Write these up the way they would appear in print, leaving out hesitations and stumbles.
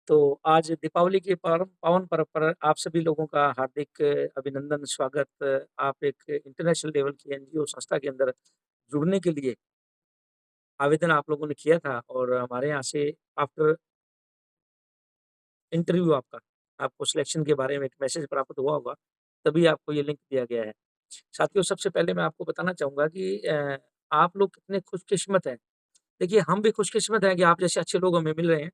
तो आज दीपावली के पावन पर्व पर आप सभी लोगों का हार्दिक अभिनंदन, स्वागत। आप एक इंटरनेशनल लेवल की एनजीओ संस्था के अंदर जुड़ने के लिए आवेदन आप लोगों ने किया था और हमारे यहाँ से आफ्टर इंटरव्यू आपको सिलेक्शन के बारे में एक मैसेज प्राप्त हुआ होगा, तभी आपको ये लिंक दिया गया है। साथियों, सबसे पहले मैं आपको बताना चाहूँगा कि आप लोग कितने खुशकिस्मत हैं। देखिए, हम भी खुशकिस्मत हैं कि आप जैसे अच्छे लोग हमें मिल रहे हैं,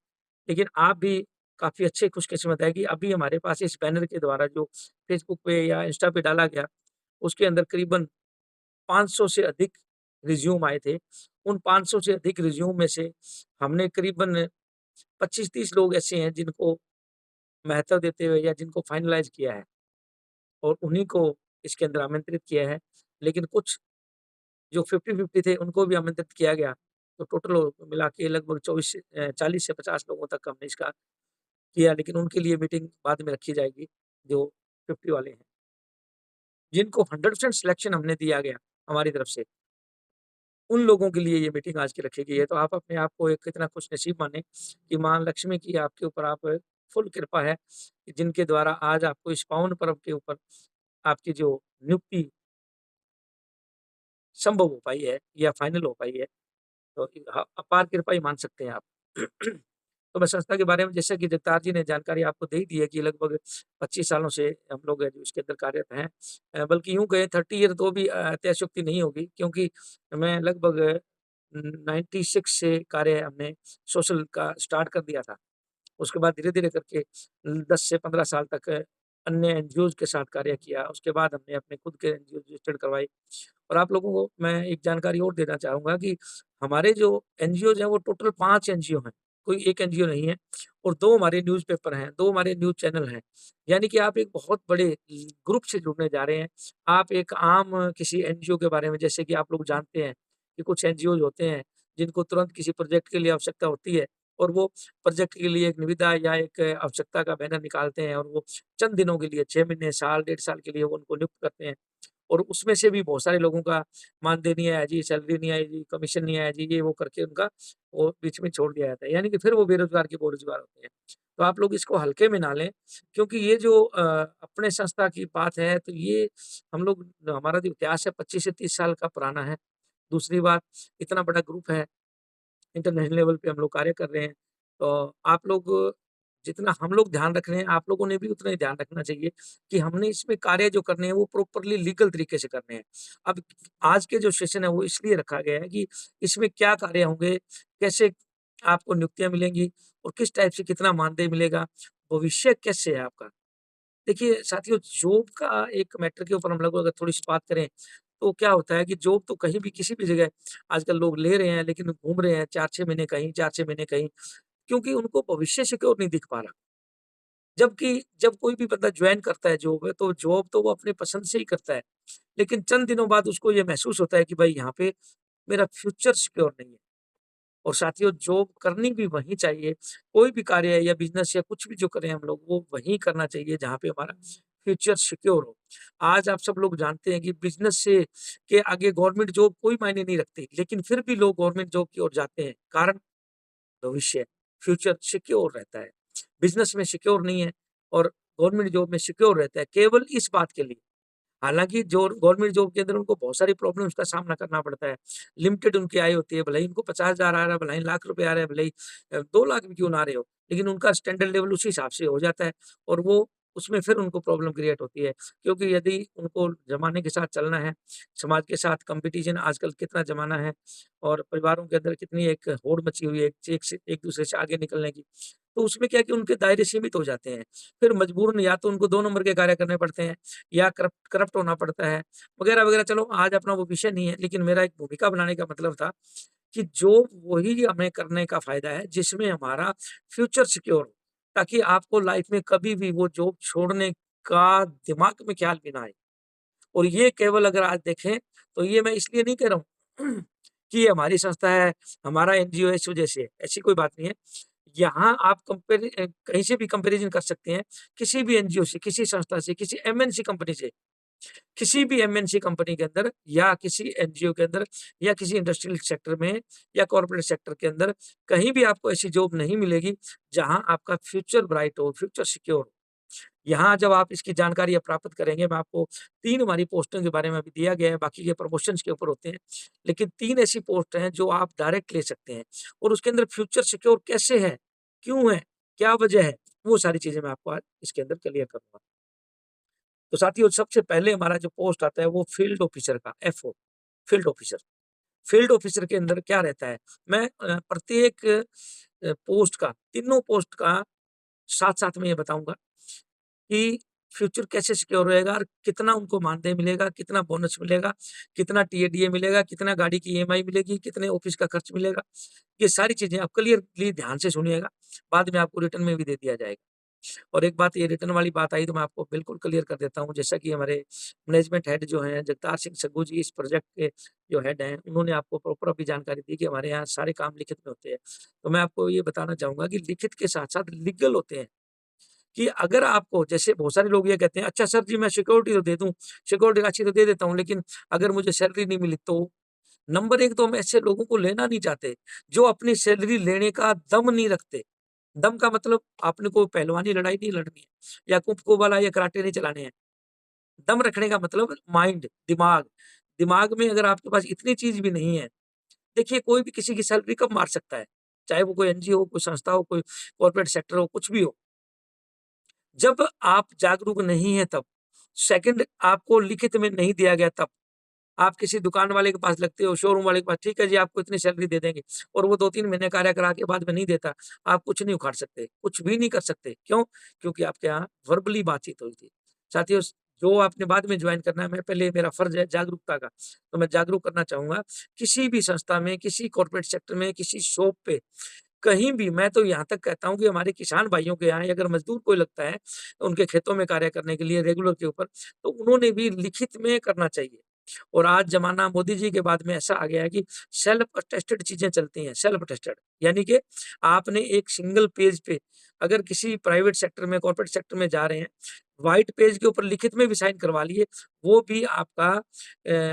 लेकिन आप भी काफ़ी अच्छे खुशकिस्मत हैं कि अभी हमारे पास इस बैनर के द्वारा जो फ़ेसबुक पे या इंस्टा पे डाला गया, उसके अंदर करीबन 500 से अधिक रिज़्यूम आए थे। उन 500 से अधिक रिज़्यूम में से हमने करीबन 25-30 लोग ऐसे हैं जिनको महत्व देते हुए या जिनको फाइनलाइज़ किया है और उन्हीं को इसके अंदर आमंत्रित किया है। लेकिन कुछ जो 50-50 थे उनको भी आमंत्रित किया गया। तो टोटल मिला के लगभग 40 से 50 लोगों तक हमने इसका किया, लेकिन उनके लिए मीटिंग बाद में रखी जाएगी, जो 50 वाले हैं। जिनको 100% सिलेक्शन हमने दिया गया हमारी तरफ से, उन लोगों के लिए ये मीटिंग आज की रखी गई है। तो आप अपने आप को एक इतना खुशनसीब मानें कि माँ लक्ष्मी की आपके ऊपर आप फुल कृपा है, कि जिनके द्वारा आज आपको इस पावन पर्व के ऊपर आपकी जो नियुक्ति संभव हो पाई है या फाइनल हो पाई है। तो अपार कृपा ही मान सकते हैं आप। तो मैं संस्था के बारे में जैसा कि जगतार जी ने जानकारी आपको दे ही दी है कि लगभग 25 सालों से हम लोग जो इसके अंदर कार्यरत हैं। बल्कि यूँ कहें 30 ईयर तो भी अतिशयोक्ति नहीं होगी, क्योंकि मैं लगभग 96 से कार्य हमने सोशल का स्टार्ट कर दिया था। उसके बाद धीरे-धीरे करके 10 से 15 साल तक अन्य एनजीओज़ के साथ कार्य किया। उसके बाद हमने अपने खुद के एनजीओ रजिस्टर्ड करवाई। और आप लोगों को मैं एक जानकारी और देना चाहूँगा कि हमारे जो एनजीओज़ हैं वो टोटल 5 एनजीओ हैं, कोई एक एनजीओ नहीं है, और 2 हमारे न्यूज़पेपर हैं, 2 हमारे न्यूज़ चैनल हैं। यानी कि आप एक बहुत बड़े ग्रुप से जुड़ने जा रहे हैं। आप एक आम किसी एनजीओ के बारे में, जैसे कि आप लोग जानते हैं कि कुछ एनजीओज़ होते हैं, जिनको तुरंत किसी प्रोजेक्ट के लिए आवश्यकता होती है और वो प्रोजेक्ट के लिए एक निविदा या एक आवश्यकता का बैनर निकालते हैं और वो चंद दिनों के लिए 6 महीने, साल, डेढ़ साल के लिए वो उनको नियुक्त करते हैं। और उसमें से भी बहुत सारे लोगों का मानदेय नहीं आया जी, सैलरी नहीं आई जी, कमीशन नहीं आया जी, ये वो करके उनका वो बीच में छोड़ दिया जाता है। यानी कि फिर वो बेरोज़गार के बेरोज़गार होते हैं। तो आप लोग इसको हल्के में ना लें, क्योंकि ये जो अपने संस्था की बात है, तो ये हम लोग हमारा जो इतिहास है 25 से 30 साल का पुराना है। दूसरी बात, इतना बड़ा ग्रुप है, इंटरनेशनल लेवल पे हम लोग कार्य कर रहे हैं। तो आप लोग जितना हम लोग ध्यान रख रहे हैं, आप लोगों ने भी उतना ही ध्यान रखना चाहिए कि हमने इसमें कार्य जो करने हैं वो प्रॉपरली लीगल तरीके से करने हैं। अब आज के जो सेशन है वो इसलिए रखा गया है कि इसमें क्या कार्य होंगे, कैसे आपको नियुक्तियाँ मिलेंगी और किस टाइप से कितना मानदेय मिलेगा, भविष्य कैसे है आपका। देखिए साथियों, जॉब का एक मैटर के ऊपर हम लोग अगर थोड़ी-सी बात करें, तो क्या होता है कि जॉब तो कहीं भी किसी भी जगह आजकल लोग ले रहे हैं, लेकिन घूम रहे हैं 4-6 महीने कहीं, 4-6 महीने कहीं, क्योंकि उनको भविष्य सिक्योर नहीं दिख पा रहा। जबकि जब कोई भी बंदा जॉइन करता है जॉब में, तो जॉब तो वो अपनी पसंद से ही करता है। लेकिन चंद दिनों बाद उसको ये महसूस होता है कि भाई यहाँ पे मेरा फ्यूचर सिक्योर नहीं है। और साथियों, जॉब करनी भी वहीं चाहिए। कोई भी कार्य है या बिज़नेस या कुछ भी जो करें हम लोग, वो वहीं करना चाहिए जहाँ पे हमारा फ्यूचर सिक्योर हो। आज आप सब लोग जानते हैं कि बिज़नेस से के आगे गवर्नमेंट जॉब कोई मायने नहीं रखती, लेकिन फिर भी लोग गवर्नमेंट जॉब की ओर जाते हैं। कारण भविष्य, फ्यूचर सिक्योर रहता है। बिज़नेस में सिक्योर नहीं है और गवर्नमेंट जॉब में सिक्योर रहता है, केवल इस बात के लिए। हालाँकि जो गवर्नमेंट जॉब के अंदर उनको बहुत सारी प्रॉब्लम्स का सामना करना पड़ता है। लिमिटेड उनकी आय होती है, भले ही उनको 50,000 आ रहा है, भले ही लाख रुपए आ रहे हैं, भले ही 2 लाख भी क्यों ना आ रहे हो, लेकिन उनका स्टैंडर्ड लेवल उसी हिसाब से हो जाता है और वो उसमें फिर उनको प्रॉब्लम क्रिएट होती है। क्योंकि यदि उनको ज़माने के साथ चलना है, समाज के साथ कॉम्पिटिशन आजकल कितना ज़माना है और परिवारों के अंदर कितनी एक होड़ मची हुई है, एक से एक दूसरे से आगे निकलने की। तो उसमें क्या है कि उनके दायरे सीमित हो जाते हैं। फिर मजबूरन या तो उनको 2 नंबर के कार्य करने पड़ते हैं या करप्ट करप्ट होना पड़ता है, वगैरह-वगैरह। चलो आज अपना वो विषय नहीं है, लेकिन मेरा एक भूमिका बनाने का मतलब था कि जॉब वही हमें करने का फ़ायदा है जिसमें हमारा फ्यूचर सिक्योर हो, ताकि आपको लाइफ़ में कभी भी वो जॉब छोड़ने का दिमाग में ख़्याल भी ना आए। और ये केवल अगर आज देखें, तो ये मैं इसलिए नहीं कह रहा हूँ कि ये हमारी संस्था है, हमारा एनजीओ है इस वजह से है, ऐसी कोई बात नहीं है। यहाँ आप कहीं से भी कंपैरिज़न कर सकते हैं, किसी भी एनजीओ से, किसी संस्था से, किसी एमएनसी कंपनी से। किसी भी एमएनसी कंपनी के अंदर या किसी एनजीओ के अंदर या किसी इंडस्ट्रियल सेक्टर में या कॉर्पोरेट सेक्टर के अंदर कहीं भी आपको ऐसी जॉब नहीं मिलेगी जहां आपका फ्यूचर ब्राइट हो, फ्यूचर सिक्योर हो। यहाँ जब आप इसकी जानकारी आप प्राप्त करेंगे, मैं आपको 3 हमारी पोस्टों के बारे में अभी दिया गया है, बाकी के प्रमोशंस के ऊपर होते हैं। लेकिन 3 ऐसी पोस्ट हैं जो आप डायरेक्ट ले सकते हैं और उसके अंदर फ्यूचर सिक्योर कैसे है, क्यों है, क्या वजह है, वो सारी चीज़ें मैं आपको आज इसके अंदर क्लियर करूँगा। तो साथियों, सबसे पहले हमारा जो पोस्ट आता है वो फील्ड ऑफिसर का, FO, field officer. Field officer के अंदर क्या रहता है, मैं प्रत्येक पोस्ट का, तीनों पोस्ट का साथ-साथ में ये बताऊँगा कि फ्यूचर कैसे सिक्योर रहेगा और कितना उनको मानदेय मिलेगा, कितना बोनस मिलेगा, कितना टीएडीए मिलेगा, कितना गाड़ी की ईएमआई मिलेगी, कितने ऑफिस का खर्च मिलेगा। ये सारी चीज़ें आप क्लियरली ध्यान से सुनिएगा, बाद में आपको रिटर्न में भी दे दिया जाएगा। और एक बात, ये रिटर्न वाली बात आई तो मैं आपको बिल्कुल क्लियर कर देता हूँ, जैसा कि हमारे मैनेजमेंट हेड जो हैं जगतार सिंह सग्गू जी, इस प्रोजेक्ट के जो हेड हैं, उन्होंने आपको प्रॉपर अभी जानकारी दी कि हमारे यहाँ सारे काम लिखित में होते हैं। तो मैं आपको ये बताना चाहूँगा कि लिखित के साथ-साथ लीगल होते हैं। कि अगर आपको, जैसे बहुत सारे लोग ये कहते हैं, अच्छा सर जी मैं सिक्योरिटी तो दे दूँ, सिक्योरिटी अच्छी तो दे देता हूँ, लेकिन अगर मुझे सैलरी नहीं मिली तो? नंबर 1 तो हम ऐसे लोगों को लेना नहीं चाहते, जो अपनी सैलरी लेने का दम नहीं रखते। दम का मतलब आपने कोई पहलवानी लड़ाई नहीं लड़नी है या कुंफ-को वाला या कराटे नहीं चलाने हैं। दम रखने का मतलब माइंड, दिमाग। दिमाग में अगर आपके पास इतनी चीज़ भी नहीं है, देखिए कोई भी किसी की सैलरी कब मार सकता है, चाहे वो कोई एनजीओ हो, कोई संस्था हो, कोई कॉर्पोरेट सेक्टर हो, कुछ भी हो। जब आप जागरूक नहीं हैं तब, सेकंड आपको लिखित में नहीं दिया गया तब, आप किसी दुकान वाले के पास लगते हो, शोरूम वाले के पास, ठीक है जी आपको इतनी सैलरी दे देंगे और वो 2-3 महीने कार्य करा के बाद में नहीं देता, आप कुछ नहीं उखाड़ सकते, कुछ भी नहीं कर सकते। क्यों? क्योंकि आपके यहाँ वर्बली बातचीत हुई थी। साथियों, जो आपने बाद में जॉइन करना है, मैं पहले, मेरा फर्ज है जागरूकता का, तो मैं जागरूक करना चाहूँगा, किसी भी संस्था में, किसी कॉर्पोरेट सेक्टर में, किसी शॉप पे, कहीं भी, मैं तो यहाँ तक कहता हूँ कि हमारे किसान भाइयों के यहाँ अगर मज़दूर कोई लगता है, उनके खेतों में कार्य करने के लिए रेगुलर के ऊपर, तो उन्होंने भी लिखित में करना चाहिए। और आज ज़माना मोदी जी के बाद में ऐसा आ गया है कि सेल्फ अटेस्टेड चीज़ें चलती हैं, सेल्फ अटेस्टेड। यानी कि आपने एक सिंगल पेज पे, अगर किसी प्राइवेट सेक्टर में, कॉर्पोरेट सेक्टर में जा रहे हैं, व्हाइट पेज के ऊपर लिखित में भी साइन करवा लिए, वो भी आपका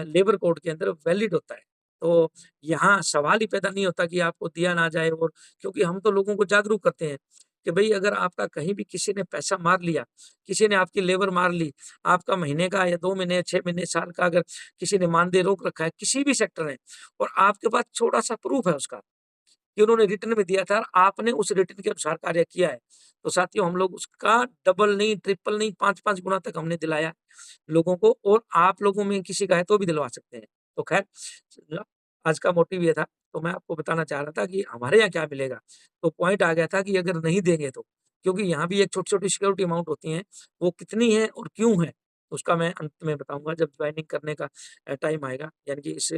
लेबर कोड के अंदर वैलिड होता है। तो यहाँ सवाल ही पैदा नहीं होता कि आपको दिया ना जाए, और क्योंकि हम तो लोगों को जागरूक करते हैं कि भई अगर आपका कहीं भी किसी ने पैसा मार लिया, किसी ने आपकी लेबर मार ली, आपका महीने का या 2 महीने, 6 महीने, साल का अगर किसी ने मानदेय रोक रखा है, किसी भी सेक्टर में, और आपके पास छोटा-सा प्रूफ है उसका कि उन्होंने रिटर्न में दिया था और आपने उस रिटर्न के अनुसार कार्य किया है, तो साथियों हम लोग उसका डबल नहीं, ट्रिपल नहीं, 5-5 गुना तक हमने दिलाया लोगों को, और आप लोगों में किसी का है तो भी दिलवा सकते हैं। तो ख़ैर, आज का मोटिव ये था, तो मैं आपको बताना चाह रहा था कि हमारे यहाँ क्या मिलेगा। तो पॉइंट आ गया था कि अगर नहीं देंगे तो, क्योंकि यहाँ भी एक छोटी-छोटी सिक्योरिटी अमाउंट होती हैं, वो कितनी है और क्यों है, उसका मैं अंत में बताऊँगा जब जॉइनिंग करने का टाइम आएगा, यानी कि इस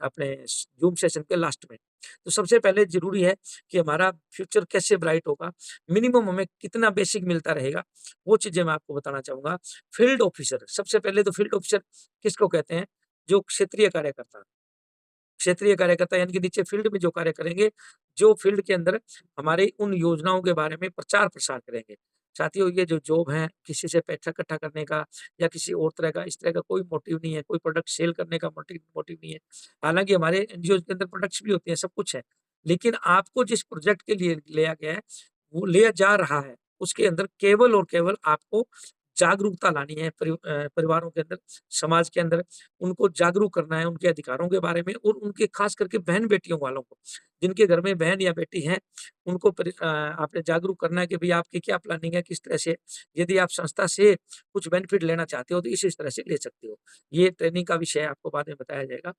अपने ज़ूम सेशन के लास्ट में। तो सबसे पहले ज़रूरी है कि हमारा फ्यूचर कैसे ब्राइट होगा, मिनिमम हमें कितना बेसिक मिलता रहेगा, वो चीज़ें मैं आपको बताना चाहूँगा। फील्ड ऑफिसर, सबसे पहले तो फील्ड ऑफिसर किसको कहते हैं? जो क्षेत्रीय कार्यकर्ता, क्षेत्रीय कार्यकर्ता यानी कि नीचे फील्ड में जो कार्य करेंगे, जो फील्ड के अंदर हमारे उन योजनाओं के बारे में प्रचार-प्रसार करेंगे। साथियों, ये जो जॉब है, किसी से पैसा इकट्ठा करने का या किसी और तरह का, इस तरह का कोई मोटिव नहीं है, कोई प्रोडक्ट सेल करने का मोटिव मोटिव नहीं है। हालाँकि हमारे एनजीओज़ के अंदर प्रोडक्ट्स भी होते हैं, सब कुछ है। लेकिन आपको जिस प्रोजेक्ट के लिए लिया गया है, वो लिया जा रहा है, उसके अंदर केवल और केवल आपको जागरूकता लानी है, परिवारों के अंदर, समाज के अंदर, उनको जागरूक करना है उनके अधिकारों के बारे में, और उनके खास करके बहन-बेटियों वालों को, जिनके घर में बहन या बेटी है, उनको आपने जागरूक करना है कि भई आपकी क्या प्लानिंग है, किस तरह से, यदि आप संस्था से कुछ बेनिफिट लेना चाहते हो, तो इस तरह से ले सकते हो। ये ट्रेनिंग का विषय आपको बाद में बताया जाएगा।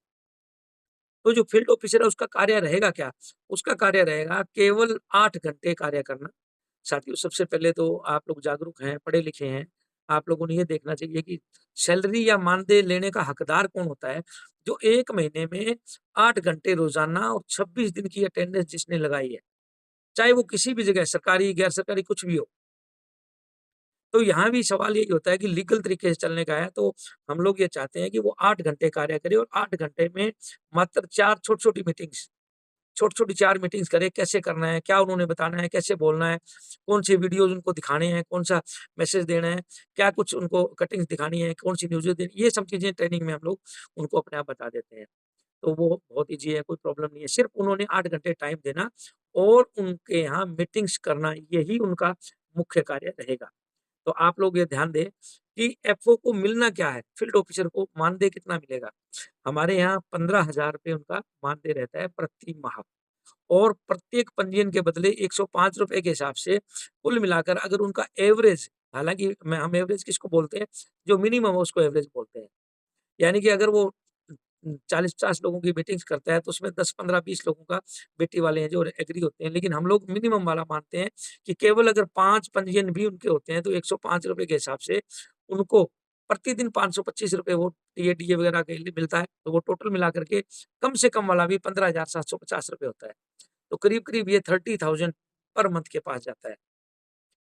तो जो फील्ड ऑफिसर है उसका कार्य रहेगा क्या? उसका कार्य रहेगा केवल 8 घंटे कार्य करना। साथियों, सबसे पहले तो आप लोग जागरूक हैं, पढ़े-लिखे हैं, आप लोगों ने ये देखना चाहिए कि सैलरी या मानदेय लेने का हकदार कौन होता है? जो 1 महीने में 8 घंटे रोज़ाना और 26 दिन की अटेंडेंस जिसने लगाई है, चाहे वो किसी भी जगह सरकारी, गैर सरकारी कुछ भी हो। तो यहाँ भी सवाल यही होता है कि लीगल तरीके से चलने का है, तो हम लोग ये चाहते हैं कि वो 8 घंटे कार्य करे और 8 घंटे में मात्र 4 छोटी-छोटी मीटिंग्स, छोटी-छोटी 4 मीटिंग्स करें, कैसे करना है, क्या उन्होंने बताना है, कैसे बोलना है, कौन-से वीडियोज़ उनको दिखाने हैं, कौन-सा मैसेज देना है, क्या कुछ उनको कटिंग्स दिखानी है, कौन-सी न्यूज़ें देनी ये सब चीज़ें ट्रेनिंग में हम लोग उनको अपने आप बता देते हैं। तो वो बहुत ईज़ी है, कोई प्रॉब्लम नहीं है। सिर्फ़ उन्होंने 8 घंटे टाइम देना और उनके यहाँ मीटिंग्स करना, यही उनका मुख्य कार्य रहेगा। तो आप लोग ये ध्यान दें कि एफओ को मिलना क्या है, फील्ड ऑफिसर को मानदेय कितना मिलेगा? हमारे यहाँ ₹15,000 उनका मानदेय रहता है प्रति माह और प्रत्येक पंजीयन के बदले ₹105 के हिसाब से कुल मिलाकर अगर उनका एवरेज हालाँकि हम एवरेज किसको बोलते हैं? जो मिनिमम है उसको एवरेज बोलते हैं। यानी कि अगर वो 40-50 लोगों की मीटिंग्स करता है, तो उसमें 10, 15, 20 लोगों का बेटी वाले हैं जो एग्री होते हैं। लेकिन हम लोग मिनिमम वाला मानते हैं कि केवल अगर 5 पंजीयन भी उनके होते हैं, तो ₹105 के हिसाब से उनको प्रतिदिन ₹525 वो टीए-डीए वगैरह के लिए मिलता है। तो वो टोटल मिला कर के कम से कम वाला भी ₹15,750 होता है। तो करीब-करीब ये 30,000 पर मंथ के पास जाता है।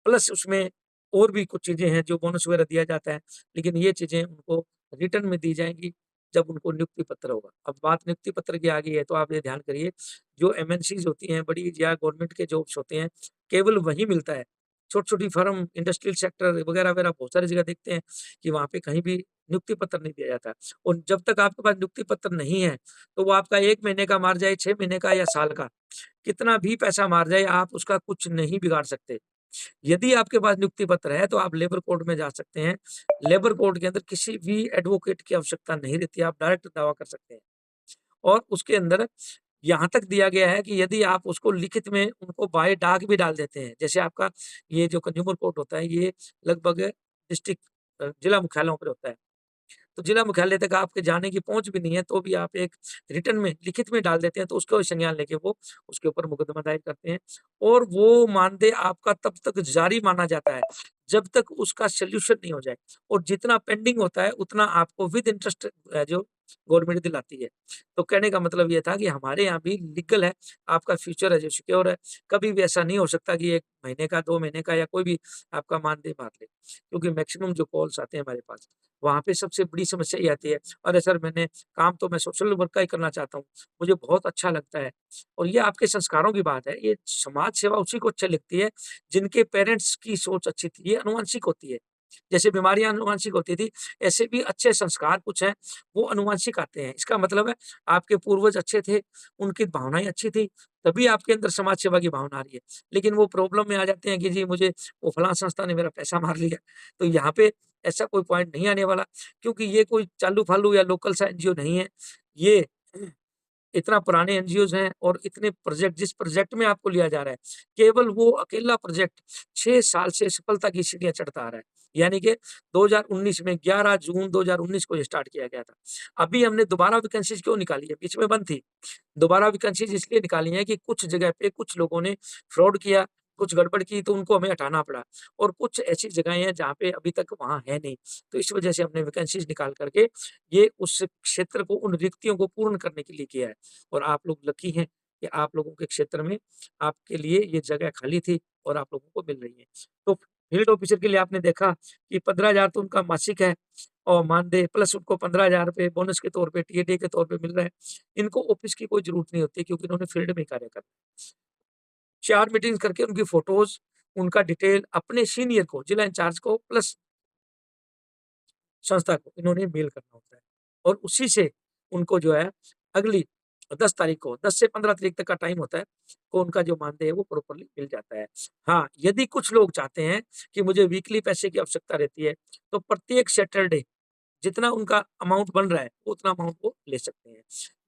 प्लस उसमें और भी कुछ चीज़ें हैं जो बोनस वगैरह दिया जाता है, लेकिन ये चीज़ें उनको रिटर्न में दी जाएँगी जब उनको नियुक्ति पत्र होगा। अब बात नियुक्ति पत्र की आ गई है तो आप ये ध्यान करिए, जो एमएनसीज़ होती हैं बड़ी या गवर्नमेंट के जॉब्स होते हैं, केवल वहीं मिलता है। छोटी-छोटी फर्म, इंडस्ट्रियल सेक्टर वगैरह-वगैरह बहुत सारी जगह देखते हैं कि वहाँ पे कहीं भी नियुक्ति पत्र नहीं दिया जाता और जब तक आपके पास नियुक्ति पत्र नहीं है, तो वो आपका 1 महीने का मार जाए, 6 महीने का या साल का, कितना भी पैसा मार जाए, आप उसका कुछ नहीं बिगाड़ सकते। यदि आपके पास नियुक्ति पत्र है, तो आप लेबर कोर्ट में जा सकते हैं। लेबर कोर्ट के अंदर किसी भी एडवोकेट की आवश्यकता नहीं रहती है, आप डायरेक्ट दावा कर सकते हैं। और उसके अंदर यहाँ तक दिया गया है कि यदि आप उसको लिखित में उनको बाय डाक भी डाल देते हैं, जैसे आपका ये जो कंज्यूमर कोर्ट होता है, ये लगभग डिस्ट्रिक्ट जिला मुख्यालयों पर होता है। तो जिला मुख्यालय तक आपके जाने की पहुँच भी नहीं है, तो भी आप एक रिटन में, लिखित में डाल देते हैं, तो उसको संज्ञान लेके वो उसके ऊपर मुकदमा दायर करते हैं और वो मानदेय आपका तब तक जारी माना जाता है, जब तक उसका सॉल्यूशन नहीं हो जाए और जितना पेंडिंग होता है, उतना आपको विद इंटरेस्ट जो गवर्नमेंट दिलाती है। तो कहने का मतलब ये था कि हमारे यहाँ भी लीगल है, आपका फ्यूचर है जो सिक्योर है, कभी भी ऐसा नहीं हो सकता कि 1 महीने का, 2 महीने का या कोई भी आपका मानदेय मार ले, क्योंकि मैक्सिमम जो कॉल्स आते हैं हमारे पास वहाँ पे सबसे बड़ी समस्या ये आती है, "अरे सर मैंने काम तो मैं सोशल वर्क का ही करना चाहता हूँ, मुझे बहुत अच्छा लगता है।" और ये आपके संस्कारों की बात है, ये समाज सेवा उसी को अच्छी लगती है, जिनके पेरेंट्स की सोच अच्छी थी, ये आनुवंशिक होती है। जैसे बीमारियाँ आनुवंशिक होती थी, ऐसे भी अच्छे संस्कार कुछ हैं, वो आनुवंशिक आते हैं। इसका मतलब है आपके पूर्वज अच्छे थे, उनकी भावनाएँ अच्छी थी, तभी आपके अंदर समाज सेवा की भावना आ रही है। लेकिन वो प्रॉब्लम में आ जाते हैं कि जी मुझे वो फलाँ संस्था ने मेरा पैसा मार लिया, तो यहाँ पे ऐसा कोई पॉइंट नहीं आने वाला क्योंकि ये कोई चालू-फालू या लोकल सा एनजीओ नहीं है। ये इतना पुराने एनजीओज़ हैं और इतने प्रोजेक्ट जिस प्रोजेक्ट में आपको लिया जा रहा है, केवल वो अकेला प्रोजेक्ट 6 साल से सफलता की सीढ़ियाँ चढ़ता आ रहा है। यानी कि 2019 में 11 जून 2019 को ये स्टार्ट किया गया था। अभी हमने दोबारा वैकेंसीज़ क्यों निकाली है? बीच में बंद थी। दोबारा वैकेंसीज़ इसलिए निकाली हैं कि कुछ जगह पे कुछ लोगों ने फ्रॉड किया, कुछ गड़बड़ की तो उनको हमें हटाना पड़ा और कुछ ऐसी जगहें हैं जहाँ पे अभी तक वहाँ है नहीं। तो इस वजह से हमने वैकेंसीज़ निकाल कर के ये उस क्षेत्र को उन रिक्तियों को पूर्ण करने के लिए किया है और आप लोग लकी हैं कि आप लोगों के क्षेत्र में आपके लिए ये जगह खाली थी और आप लोगों को मिल रही है। तो फील्ड ऑफिसर के लिए आपने देखा कि 15,000 तो उनका मासिक है और मानदेय प्लस उनको ₹15,000 बोनस के तौर पे टीएडी के तौर पे मिल रहा है। इनको ऑफ़िस की कोई ज़रूरत नहीं होती क्योंकि इन्होंने फ़ील्ड में ही कार्य करना है। 4 मीटिंग्स करके उनकी फ़ोटोज़, उनका डिटेल अपने सीनियर को, जिला इंचार्ज को प्लस संस्था को इन्होंने मेल करना होता है और उसी से उनको जो है अगली 10 तारीख को 10 से 15 तारीख तक का टाइम होता है, तो उनका जो मानदेय है वो प्रॉपर्ली मिल जाता है। हाँ, यदि कुछ लोग चाहते हैं कि मुझे वीकली पैसे की आवश्यकता रहती है, तो प्रत्येक सैटरडे जितना उनका अमाउंट बन रहा है, उतना अमाउंट वो ले सकते हैं।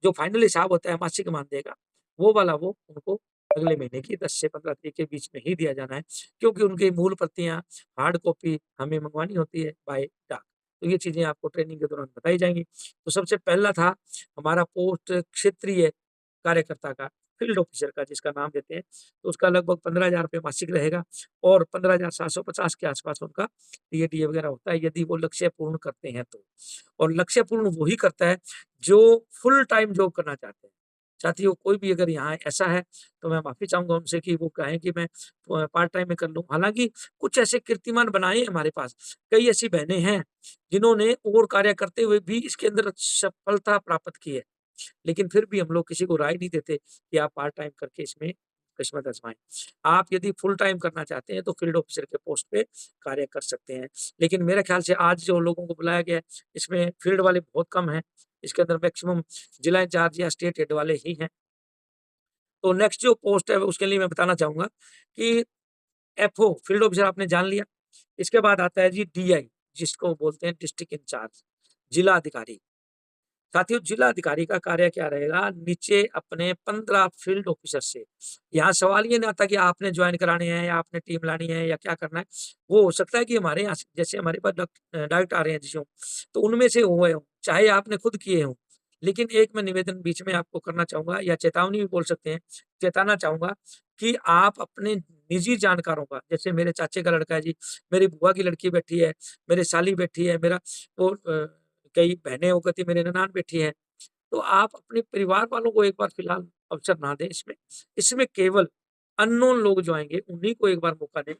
जो फाइनल हिसाब होता है मासिक मानदेय का, वो वाला वो उनको अगले महीने की 10 से 15 तारीख के बीच में ही दिया जाना है, क्योंकि उनकी मूल प्रतियाँ, हार्ड कॉपी हमें मँगवानी होती है बाय डाक। तो ये चीज़ें आपको ट्रेनिंग के दौरान बताई जाएँगी। तो सबसे पहला था हमारा पोस्ट क्षेत्रीय कार्यकर्ता का, फील्ड ऑफिसर का जिसका नाम देते हैं, तो उसका लगभग ₹15,000 मासिक रहेगा और 15,750 के आस-पास उनका टीए-डीए वगैरह होता है यदि वो लक्ष्य पूर्ण करते हैं तो। और लक्ष्य पूर्ण वही करता है जो फुल टाइम जॉब करना चाहते हैं। साथियों कोई भी अगर यहाँ ऐसा है तो मैं माफ़ी चाहूँगा उनसे कि वो कहें कि मैं पार्ट टाइम में कर लूँ। हालाँकि कुछ ऐसे कीर्तिमान बनाए हैं हमारे पास, कई ऐसी बहनें हैं जिन्होंने और कार्य करते हुए भी इसके अंदर सफलता प्राप्त की है। लेकिन फिर भी हम लोग किसी को राय नहीं देते कि आप पार्ट टाइम करके इसमें किस्मत आज़माएँ। आप यदि फुल टाइम करना चाहते हैं तो फील्ड ऑफिसर के पोस्ट पे कार्य कर सकते हैं। लेकिन मेरे ख़्याल से आज जो लोगों को बुलाया गया है, इसमें फील्ड वाले बहुत कम हैं। इसके अंदर मैक्सिमम जिला इंचार्ज या स्टेट हेड वाले ही हैं। तो नेक्स्ट जो पोस्ट है उसके लिए मैं बताना चाहूँगा कि एफओ फील्ड ऑफिसर आपने जान लिया। इसके बाद आता है जी डीआई, जिसको बोलते हैं डिस्ट्रिक्ट इंचार्ज, जिला अधिकारी। साथियों, जिला अधिकारी का कार्य क्या रहेगा, नीचे अपने 15 फील्ड ऑफिसर से, यहाँ सवाल ये नहीं आता कि आपने ज्वाइन कराने हैं या आपने टीम लानी है या क्या करना है। वो हो सकता है कि हमारे यहाँ से जैसे हमारे पास डायरेक्ट आ रहे हैं जिसमें, तो उनमें से हुए हों, चाहे आपने खुद किए हों। लेकिन एक मैं निवेदन बीच में आपको करना चाहूँगा या चेतावनी भी बोल सकते हैं, चेताना चाहूँगा कि आप अपने निजी जानकारों का, जैसे मेरे चाचे का लड़का है जी, मेरी बुआ की लड़की बैठी है, मेरे साली बैठी है, मेरा वो कई बहनें वो कहती मेरे ननान बैठी हैं। तो आप अपने परिवार वालों को एक बार फिलहाल अवसर ना दें इसमें। इसमें केवल अननोन लोग जो आएँगे उन्हीं को एक बार मौका दें।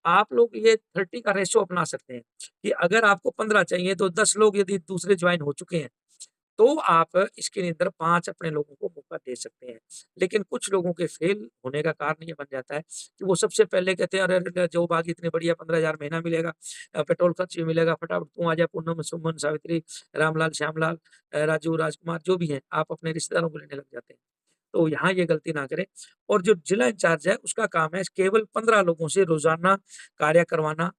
आप लोग ये 30 का रेशियो अपना सकते हैं कि अगर आपको 15 चाहिए तो 10 लोग यदि दूसरे जॉइन हो चुके हैं, तो आप इसके अंदर 5 अपने लोगों को मौका दे सकते हैं। लेकिन कुछ लोगों के फेल होने का कारण ये बन जाता है कि वो सबसे पहले कहते हैं, "अरे! अरे! जॉब आ गई इतनी बढ़िया 15,000 महीना मिलेगा, पेट्रोल खर्च भी मिलेगा, फटाफट तू आ जा पूनम, सुमन, सावित्री, रामलाल, श्यामलाल, राजू, राजकुमार" जो भी हैं, आप अपने रिश्तेदारों को लेने लग जाते हैं। तो यहाँ ये गलती ना करें। और जो जिला इंचार्ज है उसका काम है केवल 15 लोगों से रोज़ाना कार्य करवाना।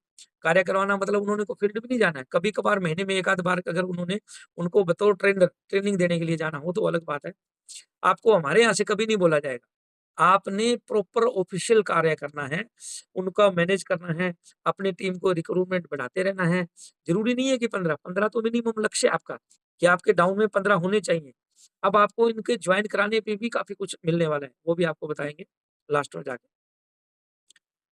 कार्य करवाना मतलब उन्होंने को फील्ड भी नहीं जाना है। कभी-कभार महीने में 1 आध बार अगर उन्होंने उनको बतौर ट्रेनर ट्रेनिंग देने के लिए जाना हो तो अलग बात है। आपको हमारे यहाँ से कभी नहीं बोला जाएगा। आपने प्रॉपर ऑफ़िशियल कार्य करना है, उनका मैनेज करना है, अपनी टीम को रिक्रूटमेंट बढ़ाते रहना है। ज़रूरी नहीं है कि 15, 15 तो मिनिमम लक्ष्य है आपका कि आपके डाउन में 15 होने चाहिए। अब आपको इनके जॉइन कराने पे भी काफ़ी कुछ मिलने वाला है, वो भी आपको बताएँगे लास्ट में जाके।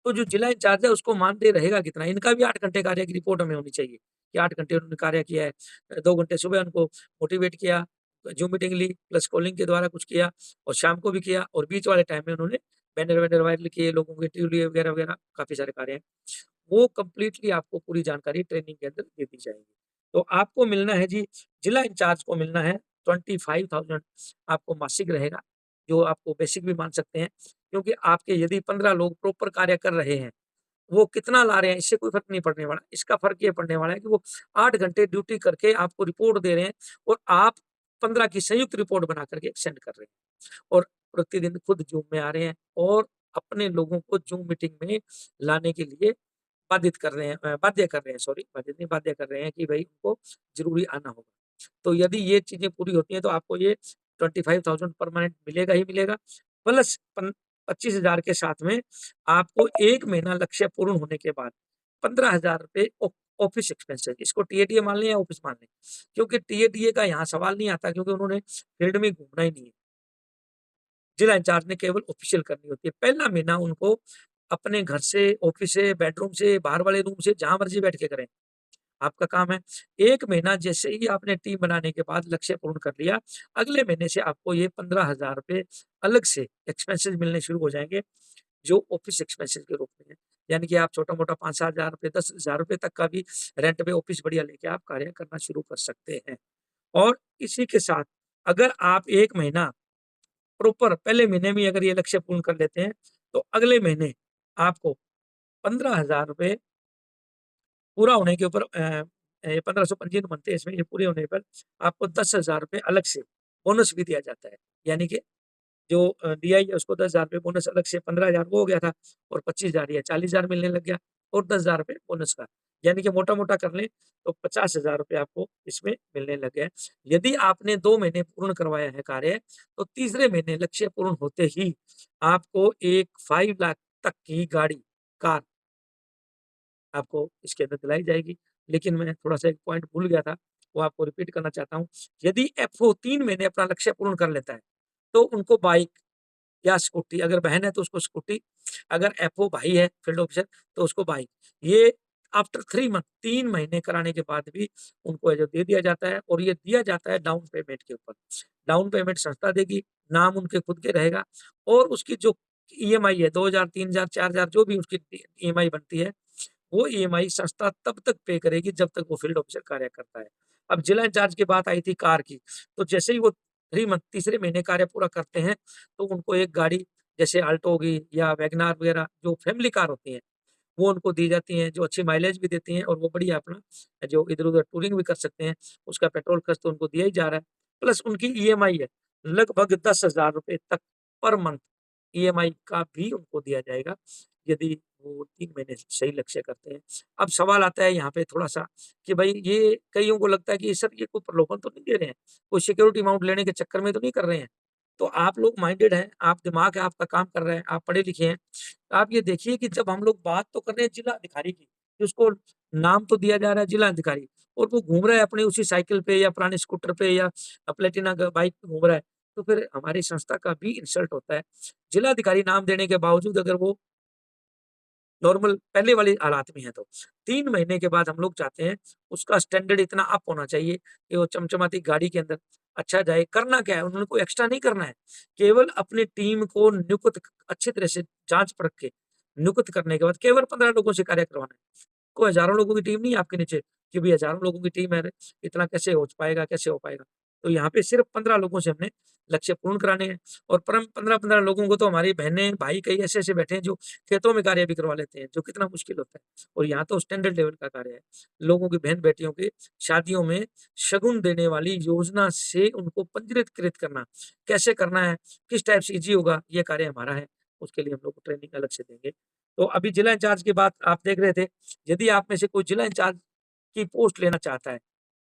तो जो जिला इंचार्ज है उसको मानदेय रहेगा कितना? इनका भी 8 घंटे कार्य की रिपोर्ट हमें होनी चाहिए कि 8 घंटे उन्होंने कार्य किया है। 2 घंटे सुबह उनको मोटिवेट किया, ज़ूम मीटिंग ली, प्लस कॉलिंग के द्वारा कुछ किया और शाम को भी किया और बीच वाले टाइम में उन्होंने बैनर-वैनर वायरल किए, लोगों के इंटरव्यू लिए वगैरह-वगैरह काफ़ी सारे कार्य हैं। वो कंप्लीटली आपको पूरी जानकारी ट्रेनिंग के अंदर दे दी जाएगी। तो आपको मिलना है जी, जिला इंचार्ज को मिलना है 25,000 आपको मासिक रहेगा, जो आपको बेसिक भी मान सकते हैं। क्योंकि आपके यदि 15 लोग प्रॉपर कार्य कर रहे हैं, वो कितना ला रहे हैं इससे कोई फ़र्क नहीं पड़ने वाला। इसका फ़र्क ये पड़ने वाला है कि वो 8 घंटे ड्यूटी करके आपको रिपोर्ट दे रहे हैं और आप 15 की संयुक्त रिपोर्ट बना कर के सेंड कर रहे हैं और प्रतिदिन खुद ज़ूम में आ रहे हैं और अपने लोगों को ज़ूम मीटिंग में लाने के लिए बाध्य कर रहे हैं, सॉरी बाधित नहीं, बाध्य कर रहे हैं कि भई उनको ज़रूरी आना होगा। तो यदि ये चीज़ें पूरी होती हैं तो आपको ये 25,000 परमानेंट मिलेगा ही मिलेगा, प्लस पन 25,000 के साथ में आपको 1 महीना लक्ष्य पूर्ण होने के बाद 15,000 रुपए ऑफ़िस एक्सपेंसेस, इसको टीएडीए मान लें या ऑफ़िस मान लें। क्योंकि टीएडीए का यहाँ सवाल नहीं आता क्योंकि उन्होंने फील्ड में घूमना ही नहीं है। जिला इंचार्ज ने केवल ऑफ़िशियल करनी होती है। पहला महीना उनको अपने घर से, ऑफ़िस से, बेडरूम से, बाहर वाले रूम से, जहाँ मर्ज़ी बैठ के करें। आपका काम है। 1 महीना जैसे ही आपने टीम बनाने के बाद लक्ष्य पूर्ण कर लिया, अगले महीने से आपको ये 15,000 रुपए अलग से एक्सपेंसेस मिलने शुरू हो जाएँगे, जो ऑफ़िस एक्सपेंसेस के रूप में है। यानी कि आप छोटा-मोटा 5-7 हज़ार रुपए, 10,000 रुपए तक का भी रेंट पे ऑफ़िस बढ़िया लेके आप कार्य करना शुरू कर सकते हैं। और इसी के साथ अगर आप 1 महीना प्रॉपर पहले महीने में अगर ये लक्ष्य पूर्ण कर लेते हैं, तो अगले महीने आपको 15,000 रुपए पूरा होने के ऊपर 15पंजीयन बनते हैं इसमें, ये पूरे होने पर आपको 10,000 रुपए अलग से बोनस भी दिया जाता है। यानी कि जो डीआई है उसको 10,000 रुपए बोनस अलग से 15,000 वो हो गया था और 25,000 या 40,000 मिलने लग गया और 10,000 रुपए बोनस का। यानी कि मोटा-मोटा कर लें तो 50,000 रुपए आपको इसमें मिलने लग गए। यदि आपने 2 महीने पूर्ण करवाया है कार्य, तो तीसरे महीने लक्ष्य पूर्ण होते ही आपको एक 5 लाख तक की गाड़ी, कार आपको इसके अंदर दिलाई जाएगी। लेकिन मैं थोड़ा-सा एक पॉइंट भूल गया था, वो आपको रिपीट करना चाहता हूँ। यदि एफओ 3 महीने अपना लक्ष्य पूर्ण कर लेता है, तो उनको बाइक या स्कूटी, अगर बहन है तो उसको स्कूटी, अगर एफओ भाई है फील्ड ऑफिसर तो उसको बाइक। ये आफ्टर 3 मंथ 3 महीने कराने के बाद भी उनको ये जो दे दिया जाता है और ये दिया जाता है डाउन पेमेंट के ऊपर। डाउन पेमेंट संस्था देगी, नाम उनके खुद के रहेगा और उसकी जो ईएमआई है 2,000, 3,000, 4,000 जो भी उसकी ईएमआई बनती है, वो ईएमआई संस्था तब तक पे करेगी जब तक वो फील्ड ऑफिसर कार्य करता है। अब जिला इंचार्ज की बात आई थी कार की, तो जैसे ही वो 3 मंथ तीसरे महीने कार्य पूरा करते हैं, तो उनको एक गाड़ी जैसे अल्टो होगी या वैगन आर वगैरह जो फैमिली कार होती हैं, वो उनको दी जाती हैं, जो अच्छी माइलेज भी देती हैं और वो बढ़िया अपना जो इधर-उधर टूरिंग भी कर सकते हैं, उसका पेट्रोल खर्च तो उनको दिया ही जा रहा है। प्लस उनकी ईएमआई है, लगभग ₹10,000 तक पर मंथ ईएमआई का भी उनको दिया जाएगा, यदि वो 3 महीने सही लक्ष्य करते हैं। अब सवाल आता है यहाँ पे थोड़ा-सा कि भई ये कइयों को लगता है कि सर ये कोई प्रलोभन तो नहीं दे रहे हैं, कोई सिक्योरिटी अमाउंट लेने के चक्कर में तो नहीं कर रहे हैं। तो आप लोग माइंडेड हैं, आप दिमाग है आपका काम कर रहा है, आप पढ़े-लिखे हैं, आप ये देखिए कि जब हम लोग बात तो कर रहे हैं जिला अधिकारी की, कि उसको नाम तो दिया जा रहा है जिला अधिकारी और वो घूम रहा है अपनी उसी साइकिल पे या पुराने स्कूटर पे या प्लेटिना बाइक पे घूम रहा है, तो फिर हमारी संस्था का भी इंसल्ट होता है। जिला अधिकारी नाम देने के बावजूद अगर वो नॉर्मल पहले वाली हालात में है तो। 3 महीने के बाद हम लोग चाहते हैं उसका स्टैंडर्ड इतना अप होना चाहिए कि वो चमचमाती गाड़ी के अंदर अच्छा जाए। करना क्या है? उन्होंने कोई एक्स्ट्रा नहीं करना है। केवल अपनी टीम को नियुक्त अच्छी तरह से जाँच-परख के नियुक्त करने के बाद केवल 15 लोगों से कार्य करवाना है। कोई हज़ारों लोगों की टीम नहीं है आपके नीचे कि भई हज़ारों लोगों की टीम है, इतना कैसे हो पाएगा, कैसे हो पाएगा? तो यहाँ पे सिर्फ़ 15 लोगों से हमने लक्ष्य पूर्ण कराने हैं और परम 15-15 लोगों को तो हमारी बहनें, भाई कई ऐसे-ऐसे बैठे हैं जो खेतों में कार्य भी करवा लेते हैं, जो कितना मुश्किल होता है और यहाँ तो स्टैंडर्ड लेवल का कार्य है। लोगों की बहन-बेटियों की शादियों में शगुन देने वाली योजना से उनको पंजीकृत करना, कैसे करना है, किस टाइप से ईज़ी होगा, ये कार्य हमारा है। उसके लिए हम लोग को ट्रेनिंग अलग से देंगे। तो अभी जिला इंचार्ज की बात आप देख रहे थे, यदि आप में से कोई जिला इंचार्ज की पोस्ट लेना चाहता है,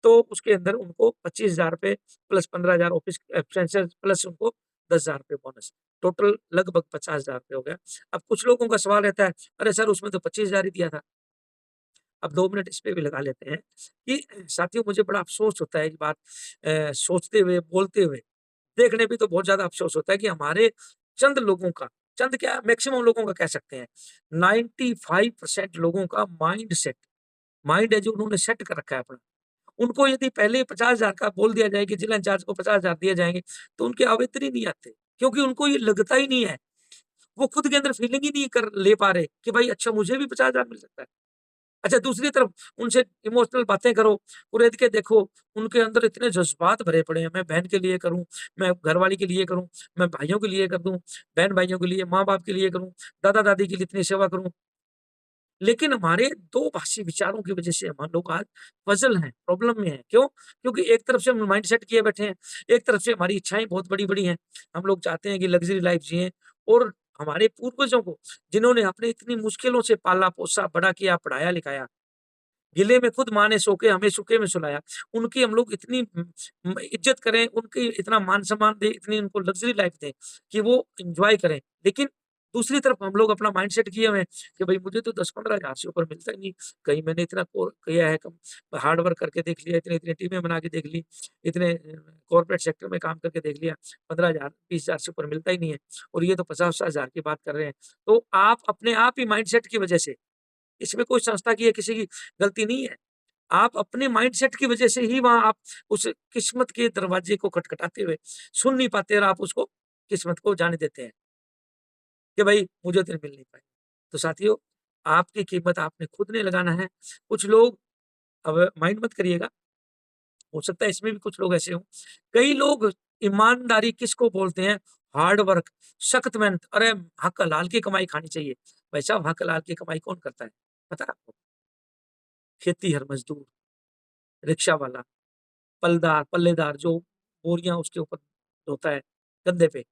तो उसके अंदर उनको ₹25,000 प्लस 15,000 ऑफिस एक्सपेंसेस प्लस उनको ₹10,000 बोनस। टोटल लगभग ₹50,000 हो गया। अब कुछ लोगों का सवाल रहता है, "अरे सर उसमें तो 25,000 ही दिया था।" अब 2 मिनट इस पे भी लगा लेते हैं कि साथियों मुझे बड़ा अफ़सोस होता है एक बात सोचते हुए, बोलते हुए, देखने पे तो बहुत ज़्यादा अफ़सोस होता है कि हमारे चंद लोगों का, चंद क्या मैक्सिमम लोगों का कह सकते हैं, 95% लोगों का माइंड है जो उन्होंने सेट कर रखा है अपना। उनको यदि पहले 50,000 का बोल दिया जाए कि जिला इंचार्ज को 50,000 दिए जाएँगे, तो उनके आवेदन ही नहीं आते, क्योंकि उनको ये लगता ही नहीं है। वो खुद के अंदर फीलिंग ही नहीं कर ले पा रहे कि भाई अच्छा मुझे भी 50,000 मिल सकता है। अच्छा दूसरी तरफ उनसे इमोशनल बातें करो, कुरेद के देखो, उनके अंदर इतने जज़्बात भरे पड़े हैं, मैं बहन के लिए करूँ, मैं घरवाली के लिए करूँ, मैं भाइयों के लिए कर दूँ, बहन-भाइयों के लिए, माँ-बाप के लिए करूँ, दादा-दादी की इतनी सेवा करूँ। लेकिन हमारे 2 भाषी विचारों की वजह से हम लोग आज पज़ल हैं, प्रॉब्लम में हैं। क्यों? क्योंकि एक तरफ से हम माइंडसेट किए बैठे हैं, एक तरफ से हमारी इच्छाएँ बहुत बड़ी-बड़ी हैं। हम लोग चाहते हैं कि लग्ज़री लाइफ़ जिएँ और हमारे पूर्वजों को, जिन्होंने अपने इतनी मुश्किलों से पाला-पोसा, बड़ा किया, पढ़ाया-लिखाया, गीले में खुद माँ ने सो के हमें सूखे में सुलाया। उनकी हम लोग इतनी इज़्ज़त करें, उनकी इतना मान-सम्मान दें, इतनी उनको लग्ज़री लाइफ़ दें कि वो एन्जॉय करें। लेकिन दूसरी तरफ हम लोग अपना माइंडसेट किए हुए हैं कि भई मुझे तो 10-15 हज़ार से ऊपर मिलता ही नहीं। कहीं मैंने इतना किया है कम हार्ड वर्क करके देख लिया, इतनी-इतनी टीमें बना के देख ली, इतने कॉर्पोरेट सेक्टर में काम करके देख लिया, 15,000 20,000 से ऊपर मिलता ही नहीं है और ये तो 50-50 हज़ार की बात कर रहे हैं। तो आप अपने आप ही माइंडसेट की वजह से इसमें कोई संस्था की या किसी की गलती नहीं है। आप अपने माइंडसेट की वजह से ही वहाँ आप उस किस्मत के दरवाजे को खटखटाते हुए सुन नहीं पाते और आप उसको किस्मत को जाने देते हैं कि भाई मुझे तो मिल नहीं पाए। तो साथियों, आपकी कीमत आपने खुद ने लगाना है। कुछ लोग अब माइंड मत करिएगा, हो सकता है इसमें भी कुछ लोग ऐसे हों। कई लोग ईमानदारी किसको बोलते हैं? हार्ड वर्क, सख्त मेहनत, अरे हक हलाल की कमाई खानी चाहिए। भाई साहब हक हलाल की कमाई कौन करता है? पता है आपको? खेतीहर मज़दूर, रिक्शा वाला, पल्लेदार जो बोरियाँ उसके ऊपर ढोता है कंधे पे,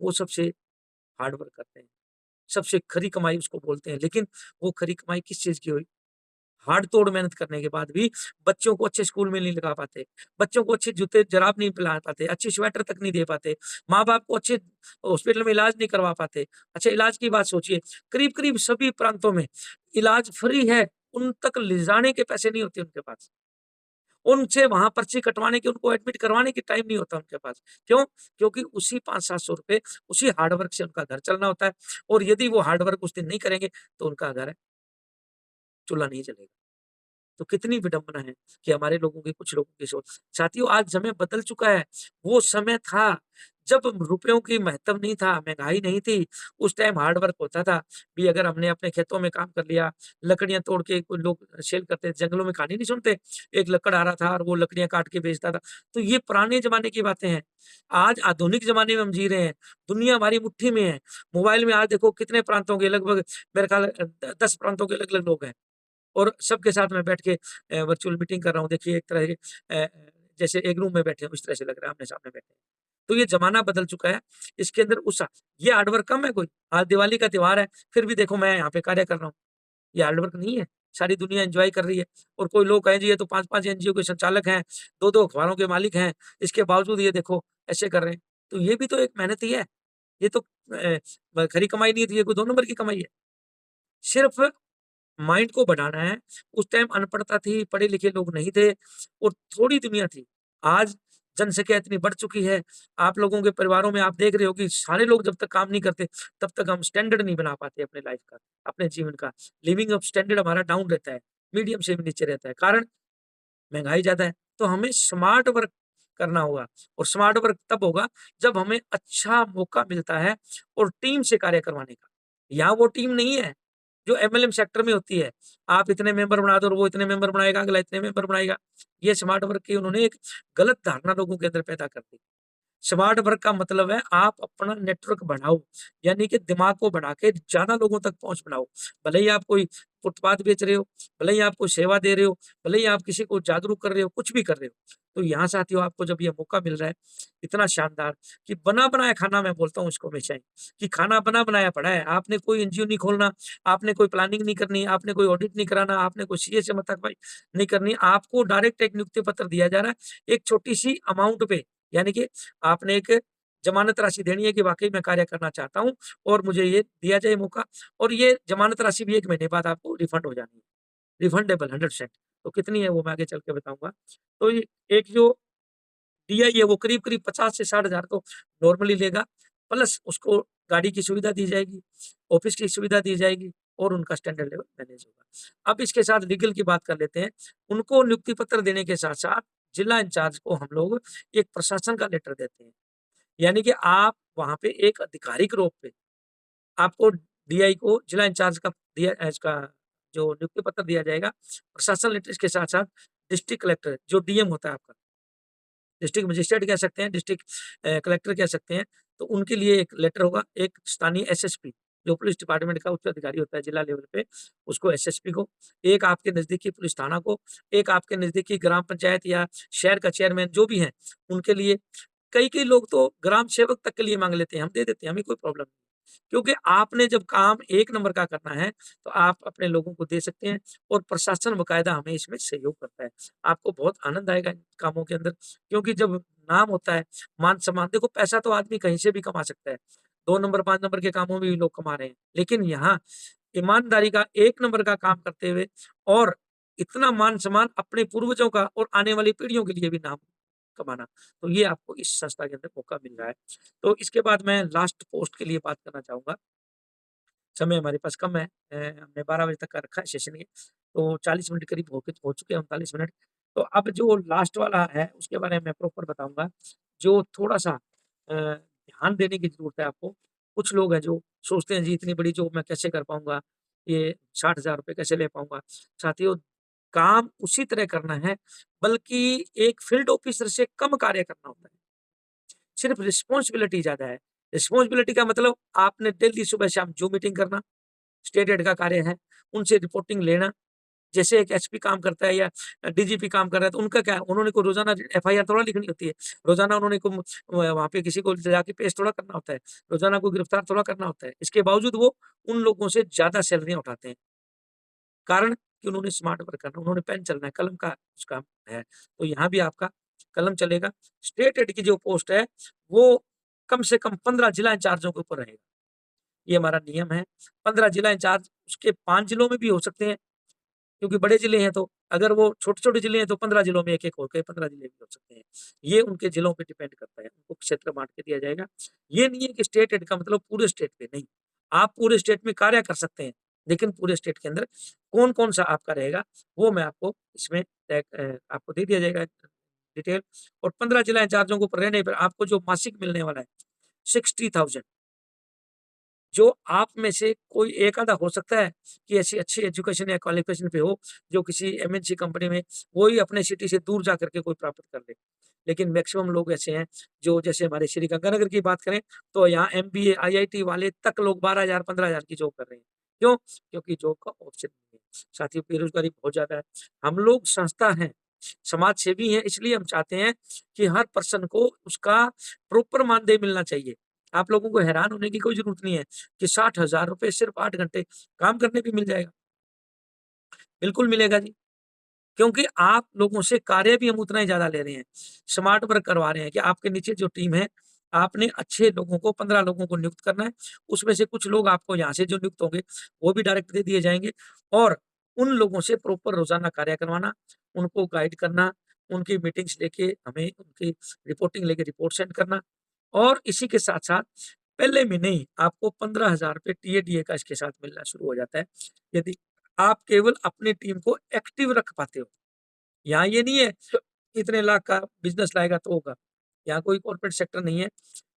वो सबसे हार्ड वर्क करते हैं। सबसे खरी कमाई उसको बोलते हैं। लेकिन वो खरी कमाई किस चीज़ की हुई? हाथ तोड़ मेहनत करने के बाद भी बच्चों को अच्छे स्कूल में नहीं लगा पाते, बच्चों को अच्छे जूते-जराब नहीं पहना पाते, अच्छी स्वेटर तक नहीं दे पाते, माँ-बाप को अच्छे हॉस्पिटल में इलाज नहीं करवा पाते। अच्छा इलाज की बात सोचिए, करीब-करीब सभी प्रांतों में इलाज फ्री है, उन तक ले जाने के पैसे नहीं होते उनके पास। उनसे वहाँ पर्ची कटवाने की, उनको एडमिट करवाने की टाइम नहीं होता उनके पास। क्यों? क्योंकि उसी 500-700 उसी हार्ड वर्क से उनका घर चलना होता है और यदि वो हार्ड वर्क उस दिन नहीं करेंगे, तो उनका घर चूल्हा नहीं जलेगा। तो कितनी विडंबना है कि हमारे लोगों की, कुछ लोगों की सोच। साथियों, आज समय बदल चुका है। वो समय था जब रुपयों की महत्व नहीं था, महँगाई नहीं थी, उस टाइम हार्ड वर्क होता था। भी अगर हमने अपने खेतों में काम कर लिया, लकड़ियाँ तोड़ के कोई लोग सेल करते, जंगलों में कहानी नहीं सुनते? एक लक्कड़ आ रहा था और वो लकड़ियाँ काट के बेचता था। तो ये पुराने ज़माने की बातें हैं। आज आधुनिक ज़माने में हम जी रहे हैं, दुनिया हमारी मुट्ठी में है। मोबाइल में आज देखो कितने प्रांतों के, लगभग मेरे ख़्याल 10 प्रांतों के अलग-अलग लोग हैं। और सबके साथ मैं बैठ के वर्चुअल मीटिंग कर रहा हूँ। देखिए, एक तरह के जैसे एक रूम में बैठे हूँ, इस तरह से लग रहा है आमने-सामने बैठे हैं। तो ये ज़माना बदल चुका है। इसके अंदर ये हार्ड वर्क कम है कोई? आज दिवाली का त्योहार है, फिर भी देखो मैं यहाँ पे कार्य कर रहा हूँ। ये हार्ड वर्क नहीं है? सारी दुनिया एन्जॉय कर रही है और कोई लोग कहें जी ये तो 5-5 एनजीओ के संचालक हैं, 2-2 अखबारों के मालिक हैं, इसके बावजूद ये देखो ऐसे कर रहे हैं। तो ये भी तो एक मेहनत ही है। ये तो खरी कमाई नहीं थी, ये कोई 2 नंबर की कमाई है। सिर्फ़ माइंड को बढ़ाना है। उस टाइम अनपढ़ता थी, पढ़े-लिखे लोग नहीं थे और थोड़ी दुनिया थी। आज जनसँख्या इतनी बढ़ चुकी है, आप लोगों के परिवारों में आप देख रहे हो कि सारे लोग जब तक काम नहीं करते, तब तक हम स्टैंडर्ड नहीं बना पाते अपने लाइफ़ का, अपने जीवन का। लिविंग ऑफ स्टैंडर्ड हमारा डाउन रहता है, मीडियम से भी नीचे रहता है। कारण महँगाई ज़्यादा है, तो हमें स्मार्ट वर्क करना होगा और स्मार्ट वर्क तब होगा जब हमें अच्छा मौका मिलता है और टीम से कार्य करवाने का। यहाँ वो टीम नहीं है जो एमएलएम सेक्टर में होती है। आप इतने मेंबर बना दो और वो इतने मेंबर बनाएगा, अगला इतने मेंबर बनाएगा। ये स्मार्ट वर्क की उन्होंने एक गलत धारणा लोगों के अंदर पैदा कर दी। स्मार्ट वर्क का मतलब है आप अपना नेटवर्क बढ़ाओ, यानी कि दिमाग को बढ़ा के ज़्यादा लोगों तक पहुँच बनाओ। भले ही आप कोई फुटपाथ बेच रहे हो, भले ही आप कोई सेवा दे रहे हो, भले ही आप किसी को जागरूक कर रहे हो, कुछ भी कर रहे हो। तो यहाँ साथियों आपको जब ये मौका मिल रहा है, इतना शानदार कि बना-बनाया खाना, मैं बोलता हूँ इसको हमेशा ही, कि खाना बना-बनाया पड़ा है। आपने कोई एनजीओ नहीं खोलना, आपने कोई प्लानिंग नहीं करनी, आपने कोई ऑडिट नहीं कराना, आपने कोई सीए से माताखोरी नहीं करनी। आपको डायरेक्ट एक नियुक्ति पत्र दिया जा रहा है, एक छोटी-सी अमाउंट पे, यानी कि आपने एक ज़मानत राशि देनी है कि वाक़ई मैं कार्य करना चाहता हूँ और मुझे ये दिया जाए मौका, और ये ज़मानत राशि भी 1 महीने बाद आपको रिफंड हो जानी है। रिफंडेबल 100%। तो कितनी है वो मैं आगे चल के बताऊँगा। तो ये एक जो डीआई है वो करीब-करीब 50 से 60,000 तो नॉर्मली लेगा, प्लस उसको गाड़ी की सुविधा दी जाएगी, ऑफ़िस की सुविधा दी जाएगी और उनका स्टैंडर्ड लेवल मैनेज होगा। अब इसके साथ लीगल की बात कर लेते हैं। उनको नियुक्ति पत्र देने के साथ-साथ जिला इंचार्ज को हम लोग एक प्रशासन का लेटर देते हैं। यानी कि आप वहाँ पे एक आधिकारिक रूप पे आपको डीआई को जिला इंचार्ज का दिया इसका जो नियुक्ति पत्र दिया जाएगा, प्रशासन लेटर के साथ-साथ डिस्ट्रिक्ट कलेक्टर जो डीएम होता है आपका, डिस्ट्रिक्ट मजिस्ट्रेट कह सकते हैं, डिस्ट्रिक्ट कलेक्टर कह सकते हैं, तो उनके लिए एक लेटर होगा, एक स्थानीय एसएसपी जो पुलिस डिपार्टमेंट का उच्च अधिकारी होता है जिला लेवल पे, उसको एसएसपी को, एक आपके नज़दीकी पुलिस थाना को, एक आपके नज़दीकी ग्राम पंचायत या शहर का चेयरमैन जो भी हैं, उनके लिए। कई-कई लोग तो ग्राम सेवक तक के लिए माँग लेते हैं, हम दे देते हैं, हमें कोई प्रॉब्लम नहीं। क्योंकि आपने जब काम 1 नंबर का करना है, तो आप अपने लोगों को दे सकते हैं और प्रशासन बाकायदा हमें इसमें सहयोग करता है। आपको बहुत आनंद आएगा इन कामों के अंदर, क्योंकि जब नाम होता है, मान-सम्मान, देखो पैसा तो आदमी कहीं से भी कमा सकता है। 2 नंबर, 5 नंबर के कामों में भी लोग कमा रहे हैं। लेकिन यहाँ ईमानदारी का 1 नंबर का काम करते हुए और इतना मान-सम्मान अपने पूर्वजों का और आने वाली पीढ़ियों के लिए भी नाम कमाना, तो ये आपको इस संस्था के अंदर मौका मिल रहा है। तो इसके बाद मैं लास्ट पोस्ट के लिए बात करना चाहूँगा। समय हमारे पास कम है, हमने 12 बजे तक का रखा है सेशन ये, तो 40 मिनट करीब हो चुके हैं, 39 मिनट। तो अब जो लास्ट वाला है, उसके बारे में मैं प्रॉपर बताऊँगा, जो थोड़ा-सा ध्यान देने की ज़रूरत है आपको। कुछ लोग हैं जो सोचते हैं जी इतनी बड़ी जॉब मैं कैसे कर पाऊँगा, ये 60,000 रुपए कैसे ले पाऊँगा। साथियों, काम उसी तरह करना है, बल्कि एक फील्ड ऑफिसर से कम कार्य करना होता है। सिर्फ रिस्पॉन्सिबिलिटी ज़्यादा है। रिस्पॉन्सिबिलिटी का मतलब आपने डेली सुबह-शाम जो मीटिंग करना, स्टेट हेड का कार्य है, उनसे रिपोर्टिंग लेना। जैसे एक एसपी काम करता है या डीजीपी काम कर रहा है, तो उनका क्या है, उन्होंने कोई रोज़ाना एफआईआर थोड़ा लिखनी होती है। रोज़ाना उन्होंने को वहाँ पे किसी को जाके पेश थोड़ा करना होता है। रोज़ाना कोई गिरफ्तार थोड़ा करना होता है। इसके बावजूद वो उन लोगों से ज़्यादा सैलरियाँ उठाते हैं। कारण कि उन्होंने स्मार्ट वर्क करना, उन्होंने पेन चलना है, कलम का उसका है। तो यहाँ भी आपका कलम चलेगा। स्टेट हेड की जो पोस्ट है, वो कम से कम 15 जिला इंचार्जों के ऊपर रहेगा। ये हमारा नियम है। 15 जिला इंचार्ज उसके 5 जिलों में भी हो सकते हैं, क्योंकि बड़े जिले हैं तो। अगर वो छोटे-छोटे जिले हैं तो 15 जिलों में 1-1 होके 15 जिले भी हो सकते हैं। ये उनके जिलों पे डिपेंड करता है, उनको क्षेत्र बाँट के दिया जाएगा। ये नहीं है कि स्टेट हेड का मतलब पूरे स्टेट पे, नहीं। आप पूरे स्टेट में कार्य कर सकते हैं। लेकिन पूरे स्टेट के अंदर कौन-कौन सा आपका रहेगा, वो मैं आपको इसमें आपको दे दिया जाएगा डिटेल। और 15 जिला इंचार्जों को रहने पर आपको जो मासिक मिलने वाला है 60,000, जो आप में से कोई एक आधा हो सकता है कि ऐसी अच्छी एजुकेशन या क्वालिफिकेशन पे हो, जो किसी एमएनसी कंपनी में वो ही अपने सिटी से दूर जा करके कोई प्राप्त कर ले। लेकिन मैक्सिमम लोग ऐसे हैं, जो जैसे हमारे श्री गंगानगर की बात करें, तो यहाँ एमबीए, आईआईटी वाले तक लोग 12,000, 15,000 की जॉब कर रहे हैं। क्यों? क्योंकि जॉब का ऑप्शन नहीं है। साथ ही बेरोज़गारी बहुत ज़्यादा है। हम लोग संस्था हैं, समाज सेवी हैं, इसलिए हम चाहते हैं कि हर पर्सन को उसका प्रॉपर मानदेय मिलना चाहिए। आप लोगों को हैरान होने की कोई ज़रूरत नहीं है कि 60,000 रुपए सिर्फ़ 8 घंटे काम करने पे मिल जाएगा। बिल्कुल मिलेगा जी, क्योंकि आप लोगों से कार्य भी हम उतना ही ज़्यादा ले रहे हैं। स्मार्ट वर्क करवा रहे हैं कि आपके नीचे जो टीम है, आपने अच्छे लोगों को 15 लोगों को नियुक्त करना है। उसमें से कुछ लोग आपको यहाँ से जो नियुक्त होंगे, वो भी डायरेक्ट दे दिए जाएँगे और उन लोगों से प्रॉपर रोज़ाना कार्य करवाना, उनको गाइड करना, उनकी मीटिंग्स लेके हमें उनकी रिपोर्टिंग लेके रिपोर्ट सेंड करना और इसी के साथ-साथ पहले महीने ही आपको 15,000 रुपए टीएडीए का इसके साथ मिलना शुरू हो जाता है, यदि आप केवल अपनी टीम को एक्टिव रख पाते हो। यहाँ ये नहीं है इतने लाख का बिज़नेस लाएगा तो होगा। यहाँ कोई कॉर्पोरेट सेक्टर नहीं है,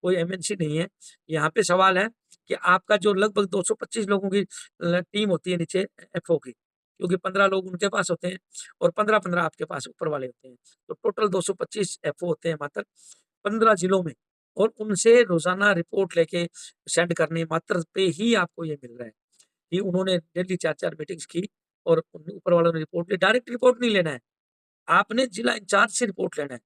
कोई एमएनसी नहीं है। यहाँ पे सवाल है कि आपका जो लगभग 225 लोगों की टीम होती है नीचे एफओ की, क्योंकि 15 लोग उनके पास होते हैं और 15-15 आपके पास ऊपर वाले होते हैं। तो टोटल 225 एफओ होते हैं मात्र 15 जिलों में और उनसे रोज़ाना रिपोर्ट लेके सेंड करने मात्र पे ही आपको ये मिल रहा है कि उन्होंने डेली 4-4 मीटिंग्स की और ऊपर वालों ने रिपोर्ट ली। डायरेक्ट रिपोर्ट नहीं लेना है। आपने जिला इंचार्ज से रिपोर्ट लेना है।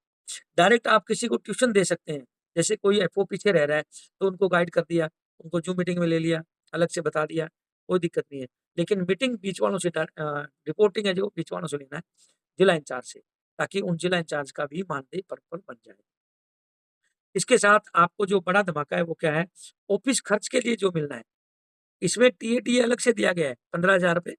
डायरेक्ट आप किसी को ट्यूशन दे सकते हैं। जैसे कोई एफओ पीछे रह रहा है, तो उनको गाइड कर दिया, उनको ज़ूम मीटिंग में ले लिया, अलग से बता दिया, कोई दिक्कत नहीं है। लेकिन मीटिंग बीच वालों से रिपोर्टिंग है जो बीच वालों से लेना है, जिला इंचार्ज से, ताकि उन जिला इंचार्ज का भी मानदेय प्रॉपर बन जाए। इसके साथ आपको जो बड़ा धमाका है वो क्या है? ऑफ़िस खर्च के लिए जो मिलना है, इसमें टीएडीए अलग से दिया गया है, 15,000 रुपए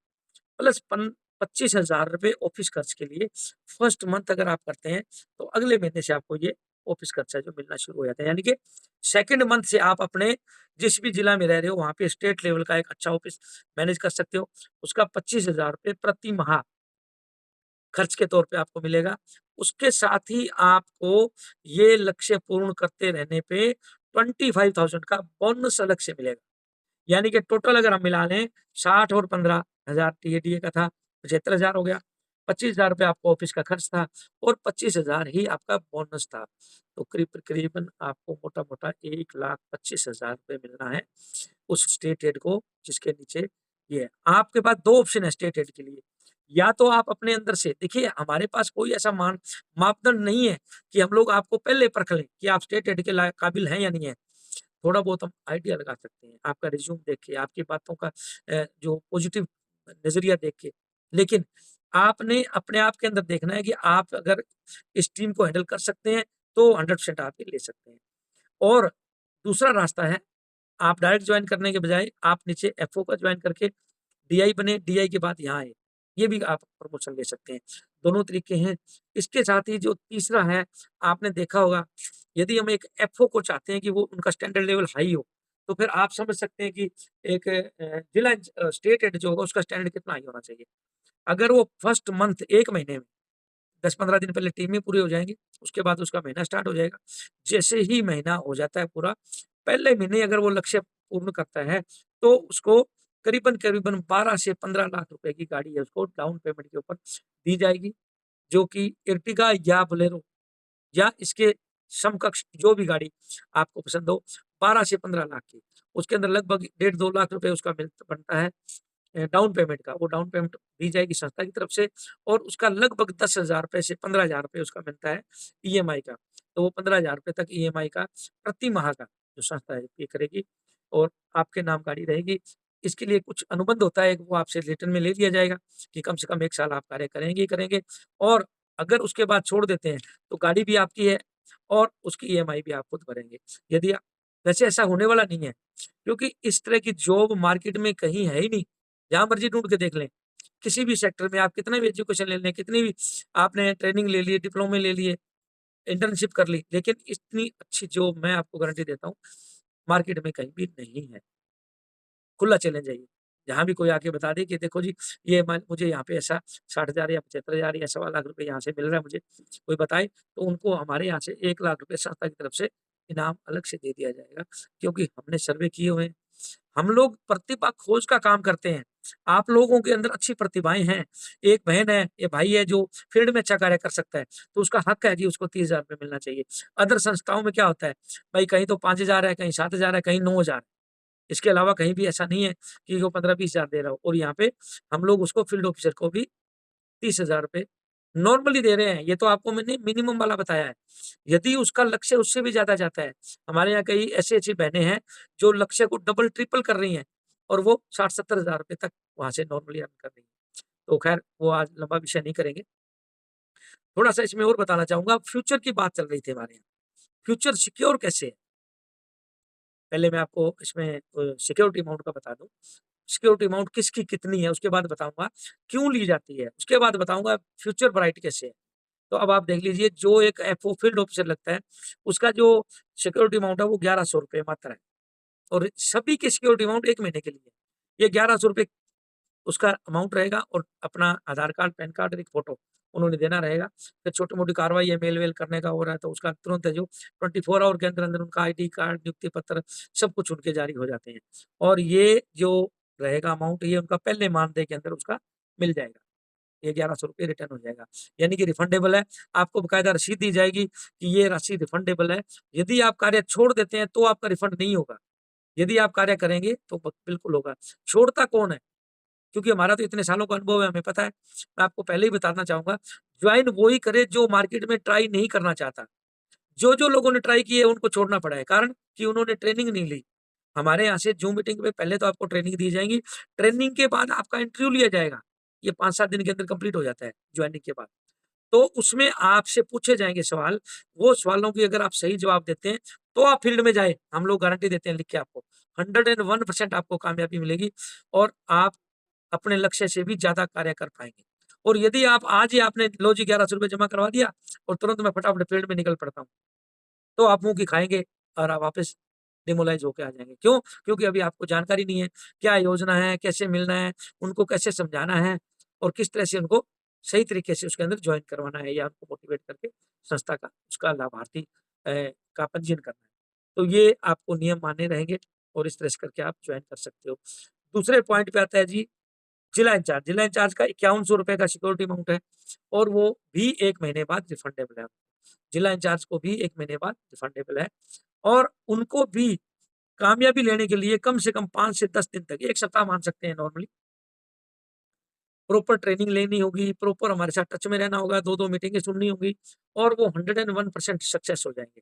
प्लस 25,000 रुपए ऑफ़िस खर्च के लिए फर्स्ट मंथ अगर आप करते हैं, तो अगले महीने से आपको ये ऑफ़िस खर्चा जो मिलना शुरू हो जाता है। यानी कि सेकंड मंथ से आप अपने जिस भी जिला में रह रहे हो, वहाँ पे स्टेट लेवल का एक अच्छा ऑफ़िस मैनेज कर सकते हो। उसका 25,000 रुपए प्रति माह खर्च के तौर पे आपको मिलेगा। उसके साथ ही आपको ये लक्ष्य पूर्ण करते रहने पे 25,000 का बोनस अलग से मिलेगा। यानी कि टोटल अगर हम मिला लें 60 और 15,000 टीएडीए का था, 75,000 हो गया। 25,000 रुपए आपका ऑफ़िस का खर्च था और 25,000 ही आपका बोनस था। तो करीबन आपको मोटा-मोटा 1,25,000 रुपए मिलना है उस स्टेट हेड को जिसके नीचे ये है। आपके पास 2 ऑप्शन है स्टेट हेड के लिए। या तो आप अपने अंदर से देखिए हमारे पास कोई ऐसा मापदंड नहीं है कि हम लोग आपको पहले परख लें कि आप स्टेट हेड के काबिल हैं या नहीं है। थोड़ा बहुत हम आइडिया लगा सकते हैं, आपका रिज़्यूम देख के, आपकी बातों का जो पॉज़िटिव नज़रिया देख के। लेकिन आपने अपने आप के अंदर देखना है कि आप अगर इस टीम को हैंडल कर सकते हैं, तो 100% आप ये ले सकते हैं। और दूसरा रास्ता है, आप डायरेक्ट जॉइन करने के बजाय आप नीचे एफओ का जॉइन करके डीआई बने, डीआई के बाद यहाँ आए। ये भी आप प्रमोशन ले सकते हैं। दोनों तरीके हैं। इसके साथ ही जो तीसरा है, आपने देखा होगा, यदि हम एक एफओ को चाहते हैं कि वो उनका स्टैंडर्ड लेवल हाई हो, तो फिर आप समझ सकते हैं कि एक स्टेट हेड जो होगा उसका स्टैंडर्ड कितना हाई होना चाहिए। अगर वो फर्स्ट मंथ 1 महीने में 10-15 दिन पहले टीम में पूरे हो जाएँगे, उसके बाद उसका महीना स्टार्ट हो जाएगा। जैसे ही महीना हो जाता है पूरा, पहले महीने अगर वो लक्ष्य पूर्ण करता है, तो उसको करीबन-करीबन 12 से 15 लाख रुपए की गाड़ी है उसको डाउन पेमेंट के ऊपर दी जाएगी, जो कि एर्टिगा या बोलेरो या इसके समकक्ष जो भी गाड़ी आपको पसंद हो, 12 से 15 लाख की। उसके अंदर लगभग डेढ़ 2 लाख रुपए उसका बनता है डाउन पेमेंट का। वो डाउन पेमेंट दी जाएगी संस्था की तरफ से और उसका लगभग 10,000 रुपए से 15,000 रुपए उसका मिलता है ईएमआई का। तो वो 15,000 रुपए तक ईएमआई का प्रति माह का जो संस्था है पे करेगी और आपके नाम गाड़ी रहेगी। इसके लिए कुछ अनुबंध होता है, वो आपसे रिटर्न में ले लिया जाएगा कि कम से कम 1 साल आप कार्य करेंगे ही करेंगे और अगर उसके बाद छोड़ देते हैं, तो गाड़ी भी आपकी है और उसकी ईएमआई भी आप खुद भरेंगे। यदि वैसे ऐसा होने वाला नहीं है, क्योंकि इस तरह की जॉब मार्केट में कहीं है ही नहीं। जहाँ मर्ज़ी ढूँढ के देख लें। किसी भी सेक्टर में आप कितना भी एजुकेशन ले लें, कितनी भी आपने ट्रेनिंग ले ली है, डिप्लोमे ले लिए, इंटर्नशिप कर ली, लेकिन इतनी अच्छी जॉब मैं आपको गारंटी देता हूँ, मार्केट में कहीं भी नहीं है। खुला चैलेंज है ये। जहाँ भी कोई आके बता दे कि देखो जी, ये मुझे यहाँ पे ऐसा 60,000 या 75,000 या सवा लाख रुपए यहाँ से मिल रहा है मुझे, कोई बताए, तो उनको हमारे यहाँ से 1 लाख रुपए संस्था की तरफ से इनाम अलग से दे दिया जाएगा, क्योंकि हमने सर्वे किए हुए हैं। हम लोग प्रतिभा खोज का काम करते हैं। आप लोगों के अंदर अच्छी प्रतिभाएँ हैं। एक बहन है, ये भाई है जो फील्ड में अच्छा कार्य कर सकता है, तो उसका हक है कि उसको 30,000 रुपए मिलना चाहिए। अदर संस्थाओं में क्या होता है, भाई कहीं तो 5,000 है, कहीं 7,000 है, कहीं 9,000 है। इसके अलावा कहीं भी ऐसा नहीं है कि वो 15-20,000 दे रहा हो, और यहाँ पे हम लोग उसको फील्ड ऑफिसर को भी 30,000 रुपए नॉर्मली दे रहे हैं। ये तो आपको मैंने मिनिमम वाला बताया है। यदि उसका लक्ष्य उससे भी ज़्यादा जाता है, हमारे यहाँ कई ऐसी-ऐसी बहनें हैं जो लक्ष्य को डबल ट्रिपल कर रही हैं, और वो 60-70,000 रुपए तक वहाँ से नॉर्मली अर्न कर रही हैं। तो खैर वो आज लंबा विषय नहीं करेंगे। थोड़ा-सा इसमें और बताना चाहूँगा, फ्यूचर की बात चल रही थी हमारे यहाँ। फ्यूचर सिक्योर कैसे है? पहले मैं आपको इसमें सिक्योरिटी अमाउंट का बता दूँ। सिक्योरिटी अमाउंट किसकी कितनी है, उसके बाद बताऊँगा क्यों ली जाती है, उसके बाद बताऊँगा फ्यूचर ब्राइट कैसे है। तो अब आप देख लीजिए, जो एक एफओ फील्ड ऑफिसर लगता है, उसका जो सिक्योरिटी अमाउंट है वो ₹1100 मात्र है, और सभी की सिक्योरिटी अमाउंट 1 महीने के लिए है। ये ₹1100 उसका अमाउंट रहेगा, और अपना आधार कार्ड, पैन कार्ड और एक फ़ोटो उन्होंने देना रहेगा। फिर छोटी-मोटी कार्रवाई है, मेल-वेल करने का हो रहा है, तो उसका तुरंत है जो 24 आवर के अंदर-अंदर उनका आईडी कार्ड, नियुक्ति पत्र सब कुछ उनके जारी हो जाते हैं। और ये जो रहेगा अमाउंट, ये उनका पहले मानदेय के अंदर उसका मिल जाएगा। ये ₹1100 रिटर्न हो जाएगा। यानी कि रिफंडेबल है। आपको बाकायदा रसीद दी जाएगी कि ये राशि रिफंडेबल है। यदि आप कार्य छोड़ देते हैं तो आपका रिफंड नहीं होगा। यदि आप कार्य करेंगे तो बिल्कुल होगा। छोड़ता कौन है? क्योंकि हमारा तो इतने सालों का अनुभव है, हमें पता है। मैं आपको पहले ही बताना चाहूँगा, जॉइन वही करे जो मार्केट में ट्राई नहीं करना चाहता। जो लोगों ने ट्राई की है उनको छोड़ना पड़ा है, कारण कि उन्होंने ट्रेनिंग नहीं ली। हमारे यहाँ से ज़ूम मीटिंग में पहले तो आपको ट्रेनिंग दी जाएगी, ट्रेनिंग के बाद आपका इंटरव्यू लिया जाएगा। ये 5-7 दिन के अंदर कंप्लीट हो जाता है जॉइनिंग के बाद। तो उसमें आपसे पूछे जाएँगे सवाल, वो सवालों की अगर आप सही जवाब देते हैं, तो आप फील्ड में जाएँ, हम लोग गारंटी देते हैं लिख के आपको। 101% आपको कामयाबी मिलेगी, और आप अपने लक्ष्य से भी ज़्यादा कार्य कर पाएँगे। और यदि आप आज ही आपने लो जी ₹1100 जमा करवा दिया और तुरंत मैं फटाफट फील्ड में निकल पड़ता हूँ, तो आप मुँह की खाएँगे और आप वापस डिमोलाइज़ होके आ जाएँगे। क्यों? क्योंकि अभी आपको जानकारी नहीं है, क्या योजना है, कैसे मिलना है, उनको कैसे समझाना है, और किस तरह से उनको सही तरीके से उसके अंदर जॉइन करवाना है, या उनको मोटिवेट करके संस्था का उसका लाभार्थी का पंजीयन करना है। तो ये आपको नियम मान्य रहेंगे, और इस तरह से करके आप जॉइन कर सकते हो। दूसरे पॉइंट पे आता है जी, जिला इंचार्ज। जिला इंचार्ज का ₹5100 का सिक्योरिटी अमाउंट है, और वो भी 1 महीने बाद रिफंडेबल है। जिला इंचार्ज को भी 1 महीने बाद रिफंडेबल है, और उनको भी कामयाबी लेने के लिए कम से कम 5 से 10 दिन तक, 1 सप्ताह मान सकते हैं नॉर्मली, प्रॉपर ट्रेनिंग लेनी होगी, प्रॉपर हमारे साथ टच में रहना होगा, 2-2 मीटिंगें सुननी होंगी, और वो 101% सक्सेस हो जाएँगे।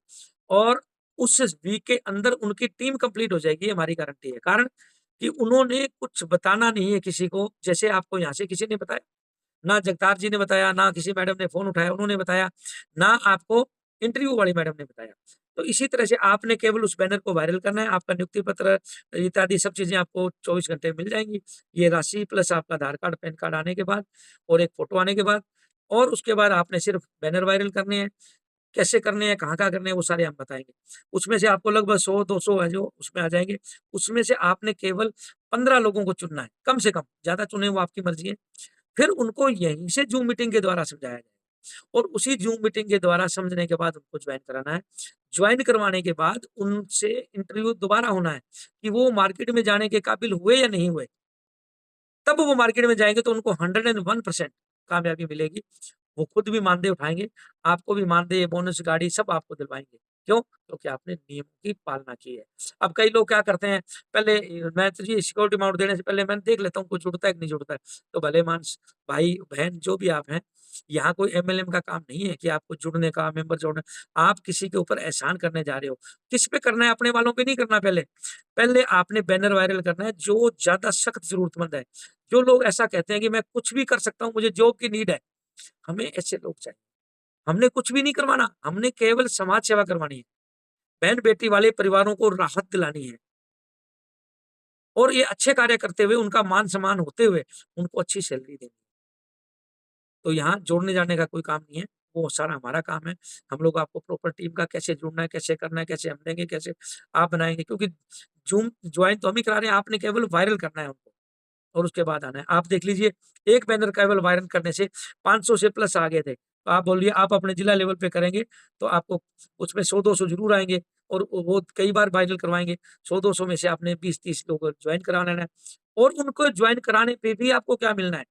और उस वीक के अंदर उनकी टीम कंप्लीट हो जाएगी, ये हमारी गारंटी है। कारण कि उन्होंने कुछ बताना नहीं है किसी को, जैसे आपको यहाँ से किसी ने बताया, ना जगतार जी ने बताया, ना किसी मैडम ने फ़ोन उठाया उन्होंने बताया, ना आपको इंटरव्यू वाली मैडम ने बताया। तो इसी तरह से आपने केवल उस बैनर को वायरल करना है, आपका नियुक्ति पत्र इत्यादि सब चीज़ें आपको 24 घंटे में मिल जाएँगी। ये राशि प्लस आपका आधार कार्ड, पैन कार्ड आने के बाद, और एक फ़ोटो आने के बाद, और उसके बाद आपने सिर्फ़ बैनर वायरल करने हैं। कैसे करने हैं, कहाँ-कहाँ करने हैं, वो सारे हम बताएँगे। उसमें से आपको लगभग 100-200 है जो उसमें आ जाएँगे। उसमें से आपने केवल 15 लोगों को चुनना है, कम से कम, ज़्यादा चुनें वो आपकी मर्ज़ी है। फिर उनको यहीं से ज़ूम मीटिंग के द्वारा समझाया जाएगा, और उसी ज़ूम मीटिंग के द्वारा समझने के बाद उनको जॉइन कराना है। जॉइन करवाने के बाद उनसे इंटरव्यू दोबारा होना है कि वो मार्केट में जाने के काबिल हुए या नहीं हुए। तब वो मार्केट में जाएँगे तो उनको 101% कामयाबी मिलेगी। वो खुद भी मानदेय उठाएँगे, आपको भी मानदेय, बोनस, गाड़ी सब आपको दिलवाएँगे। क्यों? क्योंकि आपने नियमों की पालना की है। अब कई लोग क्या करते हैं, पहले मैं तो जी सिक्योरिटी अमाउंट देने से पहले मैं देख लेता हूँ कुछ जुड़ता है कि नहीं जुड़ता है। तो भले मानस भाई-बहन जो भी आप हैं, यहाँ कोई एमएलएम का काम नहीं है कि आपको जुड़ने का, मेंबर जोड़ना। आप किसी के ऊपर एहसान करने जा रहे हो। किस पे करना है? अपने वालों पे नहीं करना पहले। पहले आपने बैनर वायरल करना है जो ज़्यादा सख्त ज़रूरतमंद है। जो लोग ऐसा कहते हैं कि मैं कुछ भी कर सकता हूँ, मुझे जॉब की नीड है। हमें ऐसे लोग चाहिए। हमने कुछ भी नहीं करवाना, हमने केवल समाज सेवा करवानी है। बहन-बेटी वाले परिवारों को राहत दिलानी है, और ये अच्छे कार्य करते हुए, उनका मान-सम्मान होते हुए, उनको अच्छी सैलरी देनी है। तो यहाँ जोड़ने-जाड़ने का कोई काम नहीं है, वो सारा हमारा काम है। हम लोग आपको प्रॉपर टीम का कैसे जुड़ना है, कैसे करना है, कैसे हम देंगे, कैसे आप बनाएँगे, क्योंकि जूम जॉइन तो हम ही करा रहे हैं, आपने केवल वायरल करना है उनको। और उसके बाद आना है। आप देख लीजिए, एक बैनर केवल वायरल करने से 500 से प्लस आ गए थे। तो आप बोलिए, आप अपने जिला लेवल पे करेंगे तो आपको उसमें 100-200 ज़रूर आएँगे और वो कई बार वायरल करवाएँगे। 100-200 में से आपने 20-30 लोग जॉइन कराना है और उनको जॉइन कराने पे भी आपको क्या मिलना है,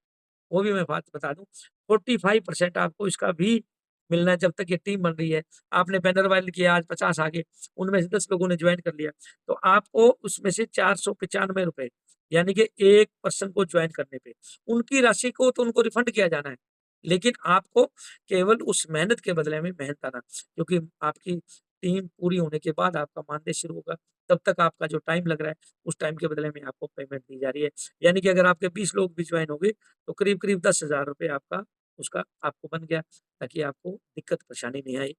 वो भी मैं बात बता दूँ, 45% आपको इसका भी मिलना है जब तक ये टीम बन रही है। आपने बैनर वायरल किया, आज 50 आ गए, उनमें से 10 लोगों ने जॉइन कर लिया, तो आपको उसमें से ₹495 यानी कि एक पर्सन को जॉइन करने पे, उनकी राशि को तो उनको रिफंड किया जाना है, लेकिन आपको केवल उस मेहनत के बदले में मेहनत आना, क्योंकि आपकी टीम पूरी होने के बाद आपका मानदेय शुरू होगा, तब तक आपका जो टाइम लग रहा है, उस टाइम के बदले में आपको पेमेंट दी जा रही है। यानी कि अगर आपके 20 लोग भी जॉइन होंगे, तो करीब-करीब ₹10,000 आपका उसका आपको बन गया, ताकि आपको दिक्कत परेशानी नहीं आई।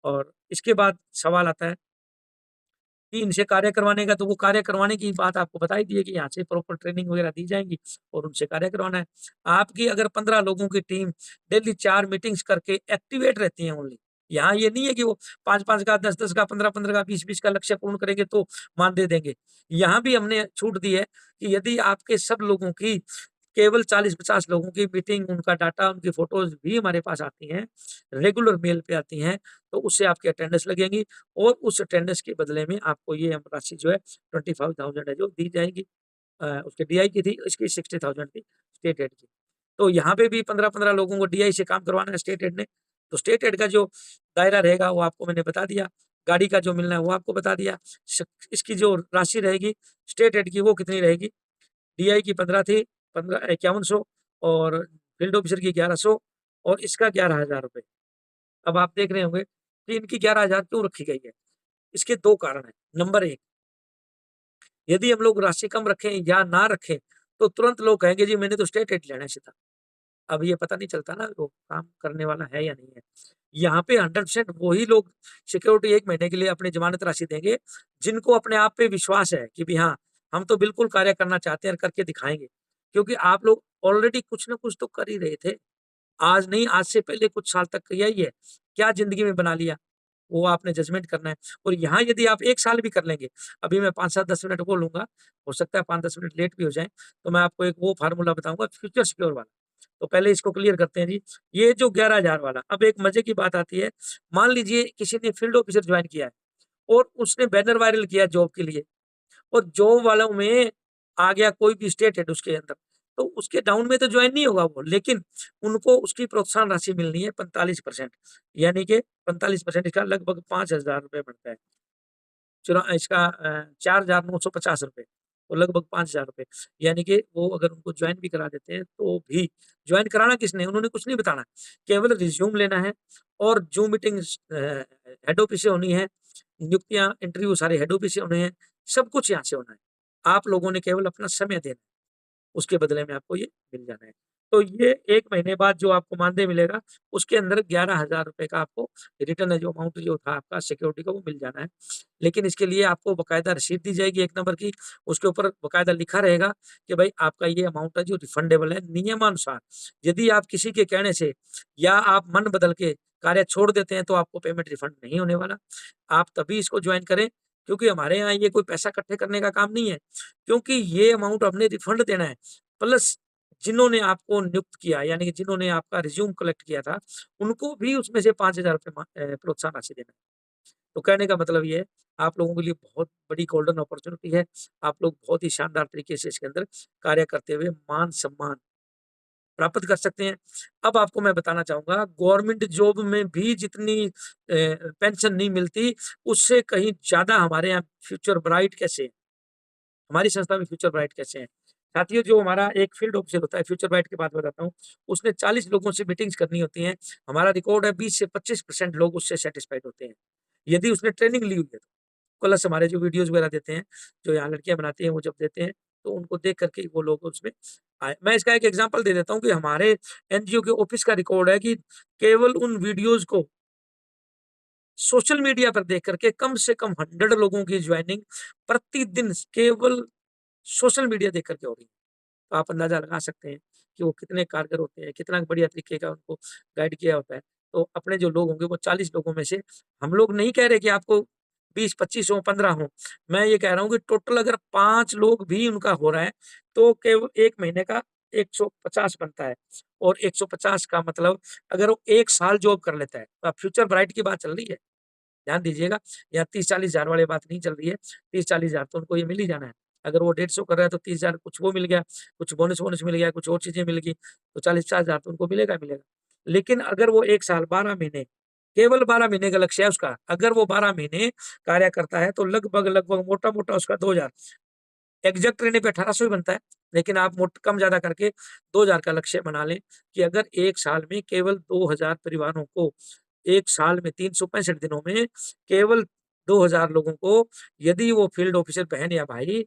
और इसके बाद सवाल आता है कि इनसे कार्य करवाने का, तो वो कार्य करवाने की बात आपको बता ही दी है कि यहाँ से प्रॉपर ट्रेनिंग वगैरह दी जाएँगी और उनसे कार्य करवाना है। आपकी अगर 15 लोगों की टीम डेली 4 मीटिंग्स करके एक्टिवेट रहती है ओनली, यहाँ ये नहीं है कि वो 5-5 का, 10-10 का, 15-15 का, 20-20 का लक्ष्य पूर्ण करेंगे तो मानदेय देंगे। यहाँ भी हमने छूट दी है कि यदि आपके सब लोगों की केवल 40-50 लोगों की मीटिंग, उनका डाटा, उनकी फ़ोटोज़ भी हमारे पास आती हैं, रेगुलर मेल पे आती हैं, तो उससे आपकी अटेंडेंस लगेगी और उस अटेंडेंस के बदले में आपको ये हम राशि जो है 25,000 है जो दी जाएगी। उसके डीआई की थी, इसकी 60,000 थी स्टेट एड की। तो यहाँ पे भी 15-15 लोगों को डीआई से काम करवाना है स्टेट एड ने, तो स्टेट एड का जो दायरा रहेगा वो आपको मैंने बता दिया, गाड़ी का जो मिलना है वो आपको बता दिया। श इसकी जो राशि रहेगी स्टेट एड की वो कितनी रहेगी, डीआई की 15 थी, 15 5100 और फील्ड ऑफिसर की 1100 और इसका ₹11,000। अब आप देख रहे होंगे कि इनकी 11,000 क्यों रखी गई है? इसके 2 कारण हैं। नंबर 1, यदि हम लोग राशि कम रखें या ना रखें, तो तुरंत लोग कहेंगे जी मैंने तो स्टेट एड लेना है सीधा। अब ये पता नहीं चलता ना वो काम करने वाला है या नहीं है। यहाँ पे 100% वही लोग सिक्योरिटी 1 महीने के लिए अपनी ज़मानत राशि देंगे, जिनको अपने आप पे विश्वास है कि भी हाँ, हम तो बिल्कुल कार्य करना चाहते हैं और करके दिखाएँगे। क्योंकि आप लोग ऑलरेडी कुछ न कुछ तो कर ही रहे थे। आज नहीं, आज से पहले कुछ साल तक किया ही है। क्या ज़िंदगी में बना लिया? वो आपने जजमेंट करना है और यहाँ यदि आप 1 साल भी कर लेंगे, अभी मैं 5, 7, 10 मिनट बोलूँगा, हो सकता है 5-10 मिनट लेट भी हो जाएँ, तो मैं आपको एक वो फ़ॉर्मूला बताऊँगा फ्यूचर सिक्योर वाला। तो पहले इसको क्लियर करते हैं जी। ये जो 11,000 वाला, अब एक मज़े की बात आती है, मान लीजिए किसी ने फील्ड ऑफिसर जॉइन किया है और उसने बैनर वायरल किया जॉब के लिए और जॉब वालों में आ गया कोई भी स्टेट हेड उसके अंदर, तो उसके डाउन में तो जॉइन नहीं होगा वो, लेकिन उनको उसकी प्रोत्साहन राशि मिलनी है 45%, यानी कि 45% इसका लगभग ₹5,000 बनता है। इसका ₹4,950 तो लगभग ₹5,000 यानी कि वो अगर उनको जॉइन भी करा देते हैं, तो भी जॉइन कराना किसने? उन्होंने कुछ नहीं बताना, केवल रिज़्यूम लेना है और ज़ूम मीटिंग्स हेड ऑफिस से होनी है, नियुक्तियाँ, इंटरव्यू सारे हेड ऑफिस से होने हैं, सब कुछ यहाँ से होना है। आप लोगों ने केवल अपना समय देना है। उसके बदले में आपको ये मिल जाना है। तो ये 1 महीने बाद जो आपको मानदेय मिलेगा, उसके अंदर ₹11,000 का आपको रिटर्न है जो अमाउंट जो था आपका सिक्योरिटी का वो मिल जाना है। लेकिन इसके लिए आपको बाकायदा रसीद दी जाएगी 1 नंबर की, उसके ऊपर बाकायदा लिखा रहेगा कि भाई आपका ये अमाउंट है जो रिफंडेबल है नियमानुसार। यदि आप किसी के कहने से या आप मन बदल के कार्य छोड़ देते हैं, तो आपको पेमेंट रिफंड नहीं होने वाला। आप तभी इसको जॉइन करें, क्योंकि हमारे यहाँ ये कोई पैसा इकट्ठे करने का काम नहीं है, क्योंकि ये अमाउंट हमने रिफंड देना है। प्लस जिन्होंने आपको नियुक्त किया यानी कि जिन्होंने आपका रिज़्यूम कलेक्ट किया था, उनको भी उसमें से ₹5,000 प्रोत्साहन राशि देना है। तो कहने का मतलब ये है, आप लोगों के लिए बहुत बड़ी गोल्डन अपॉर्च्युनिटी है। आप लोग बहुत ही शानदार तरीके से इसके अंदर कार्य करते हुए मान-सम्मान प्राप्त कर सकते हैं। अब आपको मैं बताना चाहूँगा गवर्नमेंट जॉब में भी जितनी पेंशन नहीं मिलती, उससे कहीं ज़्यादा हमारे यहाँ फ्यूचर ब्राइट कैसे है? हमारी संस्था में फ्यूचर ब्राइट कैसे हैं? साथियों, जो हमारा एक फील्ड ऑफिसर होता है, फ्यूचर ब्राइट की बात बताता हूँ, उसने 40 लोगों से मीटिंग्स करनी होती हैं। हमारा रिकॉर्ड है 20 से 25% लोग उससे सैटिस्फाइड होते हैं। यदि उसने ट्रेनिंग ली हुई है तो। प्लस हमारे जो वीडियोज़ वगैरह देते हैं, जो यहाँ लड़कियाँ बनाती हैं, वो जब देते हैं, तो उनको देख कर के वो लोग उसमें आए। मैं इसका एक एग्ज़ाम्पल दे देता हूँ कि हमारे एनजीओ के ऑफिस का रिकॉर्ड है कि केवल उन वीडियोज़ को सोशल मीडिया पर देख कर के कम से कम 100 लोगों की जॉइनिंग प्रतिदिन केवल सोशल मीडिया देख कर के हो रही है। तो आप अंदाज़ा लगा सकते हैं कि वो कितने कारगर होते हैं, कितना बढ़िया तरीके का उनको गाइड किया होता है। तो अपने जो लोग होंगे वो 40 लोगों में से हम लोग नहीं कह रहे कि आपको 20-25 हों, 15 हों। मैं ये कह रहा हूँ कि टोटल अगर 5 लोग भी उनका हो रहा है, तो केवल 1 महीने का 150 बनता है और 150 का मतलब अगर वो 1 साल जॉब कर लेता है, तो अब फ्यूचर ब्राइट की बात चल रही है। ध्यान दीजिएगा, यहाँ 30-40 हज़ार वाली बात नहीं चल रही है, 30-40 हज़ार तो उनको ये मिल ही जाना है। अगर वो 150 कर रहा है तो 30 हज़ार कुछ वो मिल गया, कुछ बोनस-वोनस मिल गया, कुछ और चीज़ें मिल गई, तो 40-50 हज़ार तो उनको मिलेगा ही मिलेगा। लेकिन अगर वो 1 साल 12 महीने, केवल 12 महीने का लक्ष्य है उसका, अगर वो 12 महीने कार्य करता है तो लगभग मोटा-मोटा उसका 2000, एग्ज़ैक्ट रहने पे 1800 ही बनता है, लेकिन आप मोट कम-ज़्यादा करके 2000 का लक्ष्य बना लें कि अगर 1 साल में केवल 2000 परिवारों को, 1 साल में 365 दिनों में केवल 2000 लोगों को यदि वो फील्ड ऑफिसर बहन या भाई,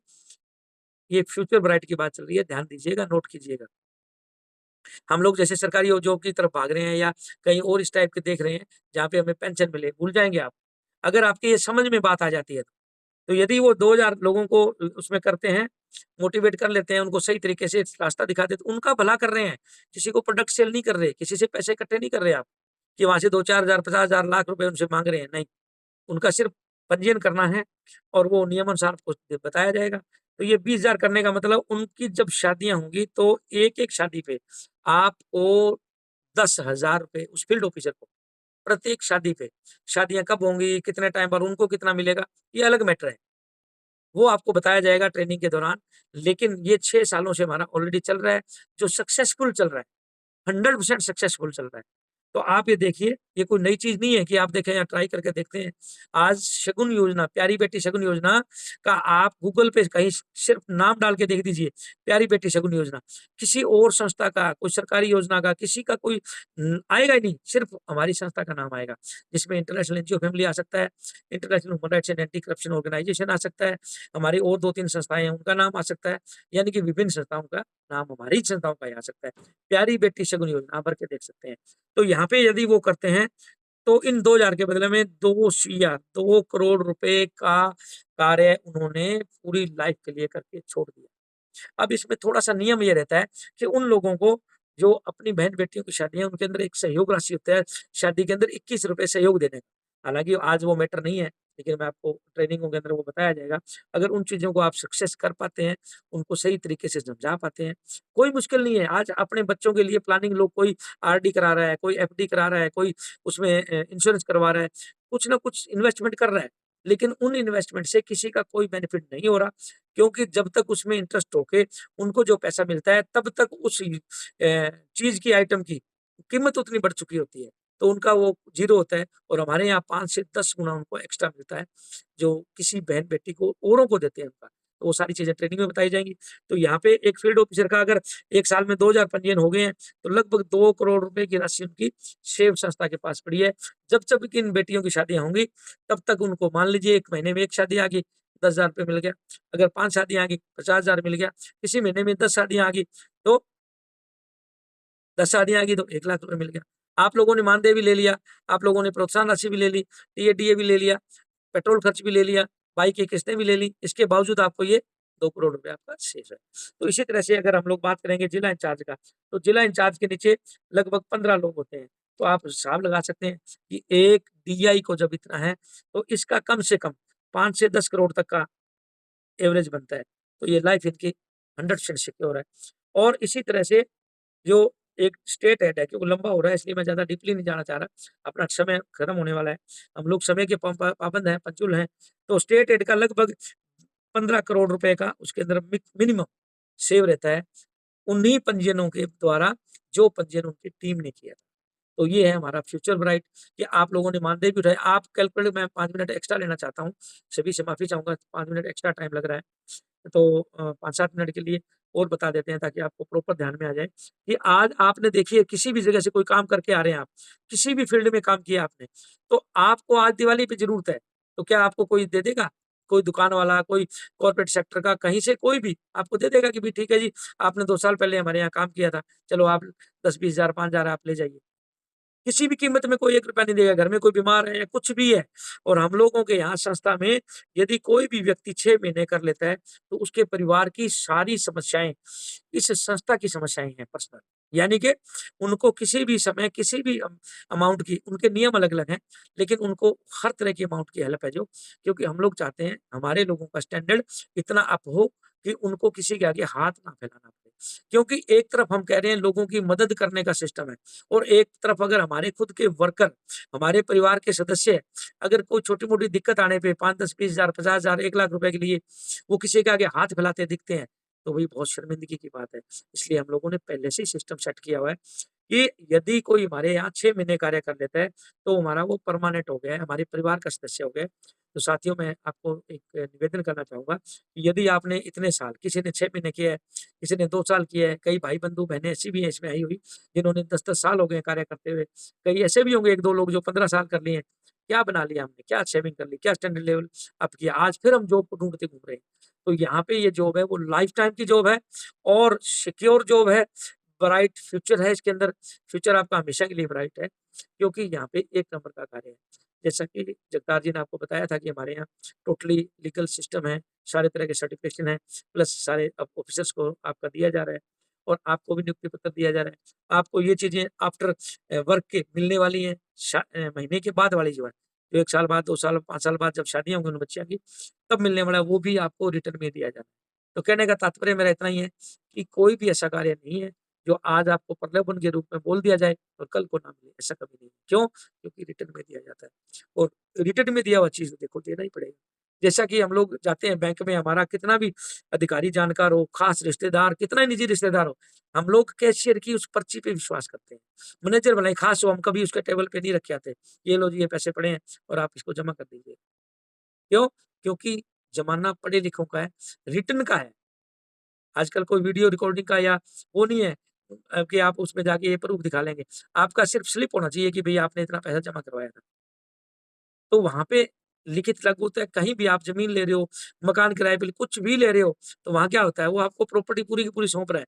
ये फ्यूचर ब्राइट की बात चल रही है, ध्यान दीजिएगा, नोट कीजिएगा। हम लोग जैसे सरकारी जॉब की तरफ भाग रहे हैं या कहीं और इस टाइप के देख रहे हैं, जहाँ पे हमें पेंशन मिले, भूल जाएँगे आप। अगर आपकी ये समझ में बात आ जाती है तो यदि वो 2000 लोगों को उसमें करते हैं, मोटिवेट कर लेते हैं, उनको सही तरीके से रास्ता दिखा देते, उनका भला कर रहे हैं। किसी को प्रोडक्ट सेल नहीं कर रहे, किसी से पैसे इकट्ठे नहीं कर रहे आप, कि वहाँ से 2-4 हज़ार, 50 हज़ार, लाख रुपए उनसे माँग रहे हैं, नहीं। उनका सिर्फ़ पंजीयन करना है और वो नियमानुसार आपको बताया जाएगा। तो ये 20,000 करने का मतलब उनकी जब शादियाँ होंगी तो एक-एक शादी पे आपको 10,000 रुपए उस फील्ड ऑफिसर को, प्रत्येक शादी पे। शादियाँ कब होंगी, कितने टाइम पर उनको कितना मिलेगा, ये अलग मैटर है। वो आपको बताया जाएगा ट्रेनिंग के दौरान। लेकिन ये 6 सालों से हमारा ऑलरेडी चल रहा है, जो सक्सेसफुल चल रहा है, 100% सक्सेसफुल चल रहा है। तो आप ये देखिए, ये कोई नई चीज़ नहीं है कि आप देखें या ट्राई करके देखते हैं। आज शगुन योजना, प्यारी बेटी शगुन योजना का आप गूगल पे कहीं सिर्फ़ नाम डाल के देख दीजिए, प्यारी बेटी शगुन योजना। किसी और संस्था का, कोई सरकारी योजना का, किसी का कोई आएगा ही नहीं, सिर्फ़ हमारी संस्था का नाम आएगा, जिसमें इंटरनेशनल एनजीओ फैमिली आ सकता है, international human rights and anti corruption organisation आ सकता है, हमारी और 2-3 संस्थाएँ हैं, उनका नाम आ सकता है, यानी कि विभिन्न संस्थाओं का नाम हमारी ही संस्थाओं का ही आ सकता है। प्यारी बेटी शगुन योजना आप भर के देख सकते हैं। तो यहाँ पे यदि वो करते हैं, तो इन 2000 के बदले में 2 करोड़ रुपए का कार्य उन्होंने पूरी लाइफ के लिए करके छोड़ दिया। अब इसमें थोड़ा-सा नियम ये रहता है कि उन लोगों को जो अपनी बहन-बेटियों की शादी है, उनके अंदर एक सहयोग राशि होता है, शादी के अंदर ₹21 सहयोग देने का। हालाँकि आज वो मैटर नहीं है, लेकिन मैं आपको ट्रेनिंगों के अंदर वो बताया जाएगा। अगर उन चीज़ों को आप सक्सेस कर पाते हैं, उनको सही तरीके से समझा पाते हैं, कोई मुश्किल नहीं है। आज अपने बच्चों के लिए प्लानिंग लोग कोई आरडी करा रहा है, कोई एफडी करा रहा है, कोई उसमें इंश्योरेंस करवा रहा है, कुछ ना कुछ इन्वेस्टमेंट कर रहा है। लेकिन उन इन्वेस्टमेंट से किसी का कोई बेनिफिट नहीं हो रहा, क्योंकि जब तक उसमें इंटरेस्ट होके उनको जो पैसा मिलता है, तब तक उस चीज़ की, आइटम की कीमत उतनी बढ़ चुकी होती है, तो उनका वो ज़ीरो होता है और हमारे यहाँ 5 से 10 गुना उनको एक्स्ट्रा मिलता है, जो किसी बहन-बेटी को औरों को देते हैं उनका। तो वो सारी चीज़ें ट्रेनिंग में बताई जाएँगी। तो यहाँ पे एक फील्ड ऑफिसर का अगर 1 साल में 2000 पंजीयन हो गए हैं, तो लगभग 2 करोड़ रुपए की राशि उनकी सेव संस्था के पास पड़ी है। जब-जब की इन बेटियों की शादियाँ होंगी, तब तक उनको मान लीजिए 1 महीने में 1 शादी आ गई, 10,000 रुपए मिल गया। अगर 5 शादियाँ आ गई, 50,000 मिल गया। इसी महीने में 10 शादियाँ आ गई, तो 10 शादियाँ आ गई तो 1 लाख रुपए मिल गया। आप लोगों ने मानदेय भी ले लिया, आप लोगों ने प्रोत्साहन राशि भी ले ली, टीए-डीए भी ले लिया, पेट्रोल खर्च भी ले लिया, बाइक की किस्तें भी ले ली, इसके बावजूद आपको ये 2 करोड़ रुपए आपका शेष है। तो इसी तरह से अगर हम लोग बात करेंगे जिला इंचार्ज का, तो जिला इंचार्ज के नीचे लगभग 15 लोग होते हैं। तो आप हिसाब लगा सकते हैं कि एक डीआई को जब इतना है, तो इसका कम से कम 5 से 10 करोड़ तक का एवरेज बनता है। तो ये लाइफ इनकी 100% सिक्योर है। और इसी तरह से जो एक स्टेट हेड है, क्योंकि लंबा हो रहा है इसलिए मैं ज़्यादा डीपली नहीं जाना चाह रहा। अपना समय खत्म होने वाला है। हम लोग समय के पाबंद हैं, पंक्चुअल हैं। तो स्टेट हेड का लगभग 15 करोड़ रुपए का उसके अंदर मिनिमम सेव रहता है, उन्हीं पंजीयनों के द्वारा जो पंजीयन उनकी टीम ने किया। तो ये है हमारा फ्यूचर ब्राइट कि आप लोगों ने मानदेय भी उठाए। आप कैलकुलेट, मैं 5 मिनट एक्स्ट्रा लेना चाहता हूँ। सभी से माफ़ी चाहूँगा, 5 मिनट एक्स्ट्रा टाइम लग रहा है। तो 5-7 मिनट के लिए और बता देते हैं ताकि आपको प्रॉपर ध्यान में आ जाए कि आज आपने देखिए किसी भी जगह से कोई काम करके आ रहे हैं आप, किसी भी फील्ड में काम किया आपने, तो आपको आज दिवाली पे ज़रूरत है, तो क्या आपको कोई दे देगा? कोई दुकान वाला, कोई कॉर्पोरेट सेक्टर का, कहीं से कोई भी आपको दे देगा कि भई ठीक है जी, आपने 2 साल पहले हमारे यहाँ काम किया था, चलो आप 10-20 हज़ार, 5 हज़ार आप ले जाइए। किसी भी कीमत में कोई ₹1 नहीं देगा, घर में कोई बीमार है या कुछ भी है और हम लोगों के यहाँ संस्था में यदि कोई भी व्यक्ति 6 महीने कर लेता है, तो उसके परिवार की सारी समस्याएँ इस संस्था की समस्याएँ हैं पर्सनल। यानी कि उनको किसी भी समय, किसी भी अमाउंट की उनके नियम अलग-अलग हैं, लेकिन उनको हर तरह की अमाउंट की हेल्प है जो, क्योंकि हम लोग चाहते हैं हमारे लोगों का स्टैंडर्ड इतना अप हो कि उनको किसी के आगे हाथ ना फैलाना पड़े। क्योंकि एक तरफ हम कह रहे हैं लोगों की मदद करने का सिस्टम है और एक तरफ अगर हमारे खुद के वर्कर, हमारे परिवार के सदस्य अगर कोई छोटी-मोटी दिक्कत आने पे 5, 10, 20,000, 50,000, 1 लाख रुपए के लिए वो किसी के आगे हाथ फैलाते दिखते हैं, तो वही बहुत शर्मिंदगी की बात है। इसलिए हम लोगों ने पहले से ही सिस्टम सेट किया हुआ है कि यदि कोई हमारे यहाँ 6 महीने कार्य कर लेता है, तो हमारा वो परमानेंट हो गया है, हमारे परिवार का सदस्य हो गया है। तो साथियों, मैं आपको एक निवेदन करना चाहूँगा कि यदि आपने इतने साल, किसी ने 6 महीने किया है, किसी ने 2 साल किया है, कई भाई-बंधु, बहनें ऐसी भी हैं इसमें आई हुई, जिन्होंने 10-10 साल हो गए हैं कार्य करते हुए। कई ऐसे भी होंगे 1-2 लोग जो 15 साल कर लिए हैं। क्या बना लिया हमने? क्या सेविंग कर ली? क्या स्टैंडर्ड लेवल अप किया? आज फिर हम जॉब को ढूँढते घूम रहे हैं। तो यहाँ पे ये जॉब है वो लाइफ टाइम की जॉब है और सिक्योर जॉब है, ब्राइट फ्यूचर है इसके अंदर, फ्यूचर आपका हमेशा के लिए ब्राइट है, क्योंकि यहाँ पे एक नंबर का कार्य है। जैसा कि जगतार जी ने आपको बताया था कि हमारे यहाँ टोटली लीगल सिस्टम है, सारे तरह के सर्टिफ़िकेशन है, प्लस सारे अब ऑफ़िसर्स को आपका दिया जा रहा है और आपको भी नियुक्ति पत्र दिया जा रहा है। आपको ये चीज़ें आफ्टर वर्क के मिलने वाली हैं, महीने के बाद वाली जो है, जो 1 साल बाद, 2 साल, 5 साल बाद जब शादियाँ होंगी उन बच्चियों की, तब मिलने वाला है, वो भी आपको रिटर्न में दिया जाना है। तो कहने का तात्पर्य मेरा इतना ही है कि कोई भी ऐसा कार्य नहीं है, जो आज आपको प्रलोभन के रूप में बोल दिया जाए और कल को ना मिले, ऐसा कभी नहीं है। क्यों? क्योंकि रिटर्न में दिया जाता है और रिटर्न में दिया हुआ चीज़ देखो देना ही पड़ेगा। जैसा कि हम लोग जाते हैं बैंक में, हमारा कितना भी अधिकारी जानकार हो, खास रिश्तेदार, कितना ही निजी रिश्तेदार हो, हम लोग कैशियर की उस पर्ची पे विश्वास करते हैं। मैनेजर भले ही खास हो, हम कभी उसके टेबल पे नहीं रख के आते। ये लो जी, ये पैसे पड़े हैं और आप इसको जमा कर दीजिए। क्यों? क्योंकि ज़माना पढ़े-लिखों का है, रिटर्न का है। आजकल कोई वीडियो रिकॉर्डिंग का या वो नहीं है कि आप उसमें जाके ये प्रूफ दिखा लेंगे। आपका सिर्फ स्लिप होना चाहिए कि भई आपने इतना पैसा जमा करवाया था। तो वहाँ पे लिखित लागू होता है, कहीं भी आप ज़मीन ले रहे हो, मकान किराए पे कुछ भी ले रहे हो, तो वहाँ क्या होता है, वो आपको प्रॉपर्टी पूरी की पूरी सौंप रहा है।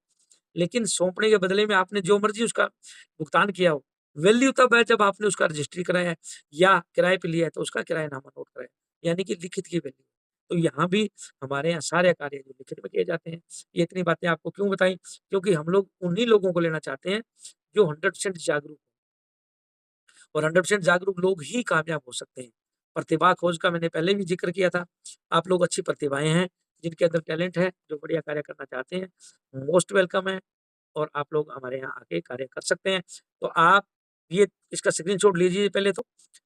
लेकिन सौंपने के बदले में आपने जो मर्ज़ी उसका भुगतान किया हो, वैल्यू तब है जब आपने उसका रजिस्ट्री कराया है या किराए पे लिया है तो उसका किरायानामा नोट कराया है, यानी कि लिखित की वैल्यू। तो यहाँ भी हमारे यहाँ सारे कार्य जो लिखित में किए जाते हैं। ये इतनी बातें आपको क्यों बताई? क्योंकि हम लोग उन्हीं लोगों को लेना चाहते हैं, जो 100% जागरूक और 100% जागरूक लोग ही कामयाब हो सकते हैं। प्रतिभा खोज का मैंने पहले भी ज़िक्र किया था। आप लोग अच्छी प्रतिभाएँ हैं, जिनके अंदर टैलेंट है, जो बढ़िया कार्य करना चाहते हैं, मोस्ट वेलकम है। और आप लोग हमारे यहाँ आके कार्य कर सकते हैं। तो आप ये इसका स्क्रीनशॉट लीजिए पहले तो।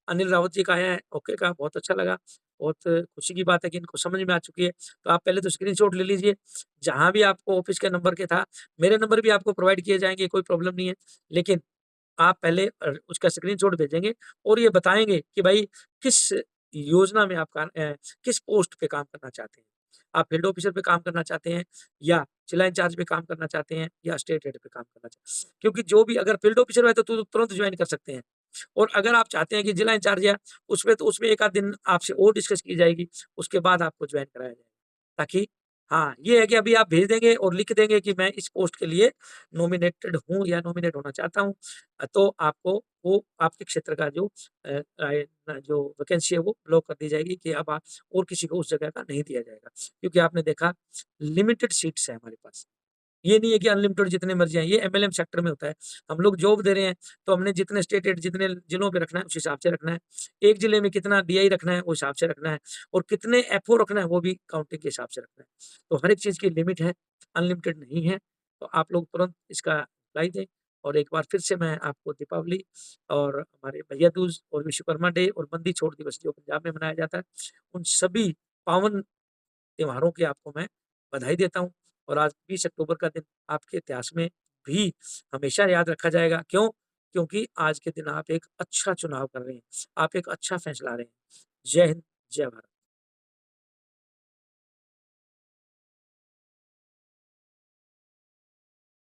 अनिल रावत जी का आया है, ओके का, बहुत अच्छा लगा। बहुत खुशी की बात है कि इनको समझ में आ चुकी है। तो आप पहले तो स्क्रीनशॉट ले लीजिए। जहाँ भी आपको ऑफ़िस के नंबर के था, मेरे नंबर भी आपको प्रोवाइड किए जाएँगे, कोई प्रॉब्लम नहीं है। लेकिन आप पहले उसका स्क्रीनशॉट भेजेंगे और ये बताएँगे कि भाई किस योजना में आप किस पोस्ट पे काम करना चाहते हैं। आप फील्ड ऑफिसर पे काम करना चाहते हैं या जिला इंचार्ज पे काम करना चाहते हैं या स्टेट हेड पे काम करना चाहते हैं। क्योंकि जो भी अगर फील्ड ऑफिसर है तो तुरंत जॉइन कर सकते हैं और अगर आप चाहते हैं कि जिला इंचार्ज है उसमें तो उसमें 1 आध दिन आपसे और डिस्कस की जाएगी, उसके बाद आपको जॉइन कराया जाएगा। ताकि हाँ, ये है कि अभी आप भेज देंगे और लिख देंगे कि मैं इस पोस्ट के लिए नॉमिनेटेड हूँ या नॉमिनेट होना चाहता हूँ। तो आपको वो आपके क्षेत्र का जो जो वैकेंसी है वो ब्लॉक कर दी जाएगी कि अब आप और किसी को उस जगह का नहीं दिया जाएगा। क्योंकि आपने देखा लिमिटेड सीट्स हैं हमारे पास। ये नहीं है कि अनलिमिटेड जितने मर्ज़ी आएँ, ये एमएलएम सेक्टर में होता है। हम लोग जॉब दे रहे हैं, तो हमने जितने स्टेट हेड जितने जिलों पे रखना है, उस हिसाब से रखना है। एक जिले में कितना डीआई रखना है, उस हिसाब से रखना है और कितने एफओ रखना है, वो भी काउंटिंग के हिसाब से रखना है। तो हर एक चीज़ की लिमिट है, अनलिमिटेड नहीं है। तो आप लोग तुरंत इसका अप्लाई दें और एक बार फिर से मैं आपको दीपावली और हमारे भैया दूज और विश्वकर्मा डे और बंदी छोड़ दिवस जो पंजाब में मनाया जाता है, उन सभी पावन त्योहारों की आपको मैं बधाई देता हूँ और आज 20 अक्टूबर का दिन आपके इतिहास में भी हमेशा याद रखा जाएगा। क्यों? क्योंकि आज के दिन आप एक अच्छा चुनाव कर रहे हैं, आप एक अच्छा फैसला ले रहे हैं। जय हिंद, जय भारत।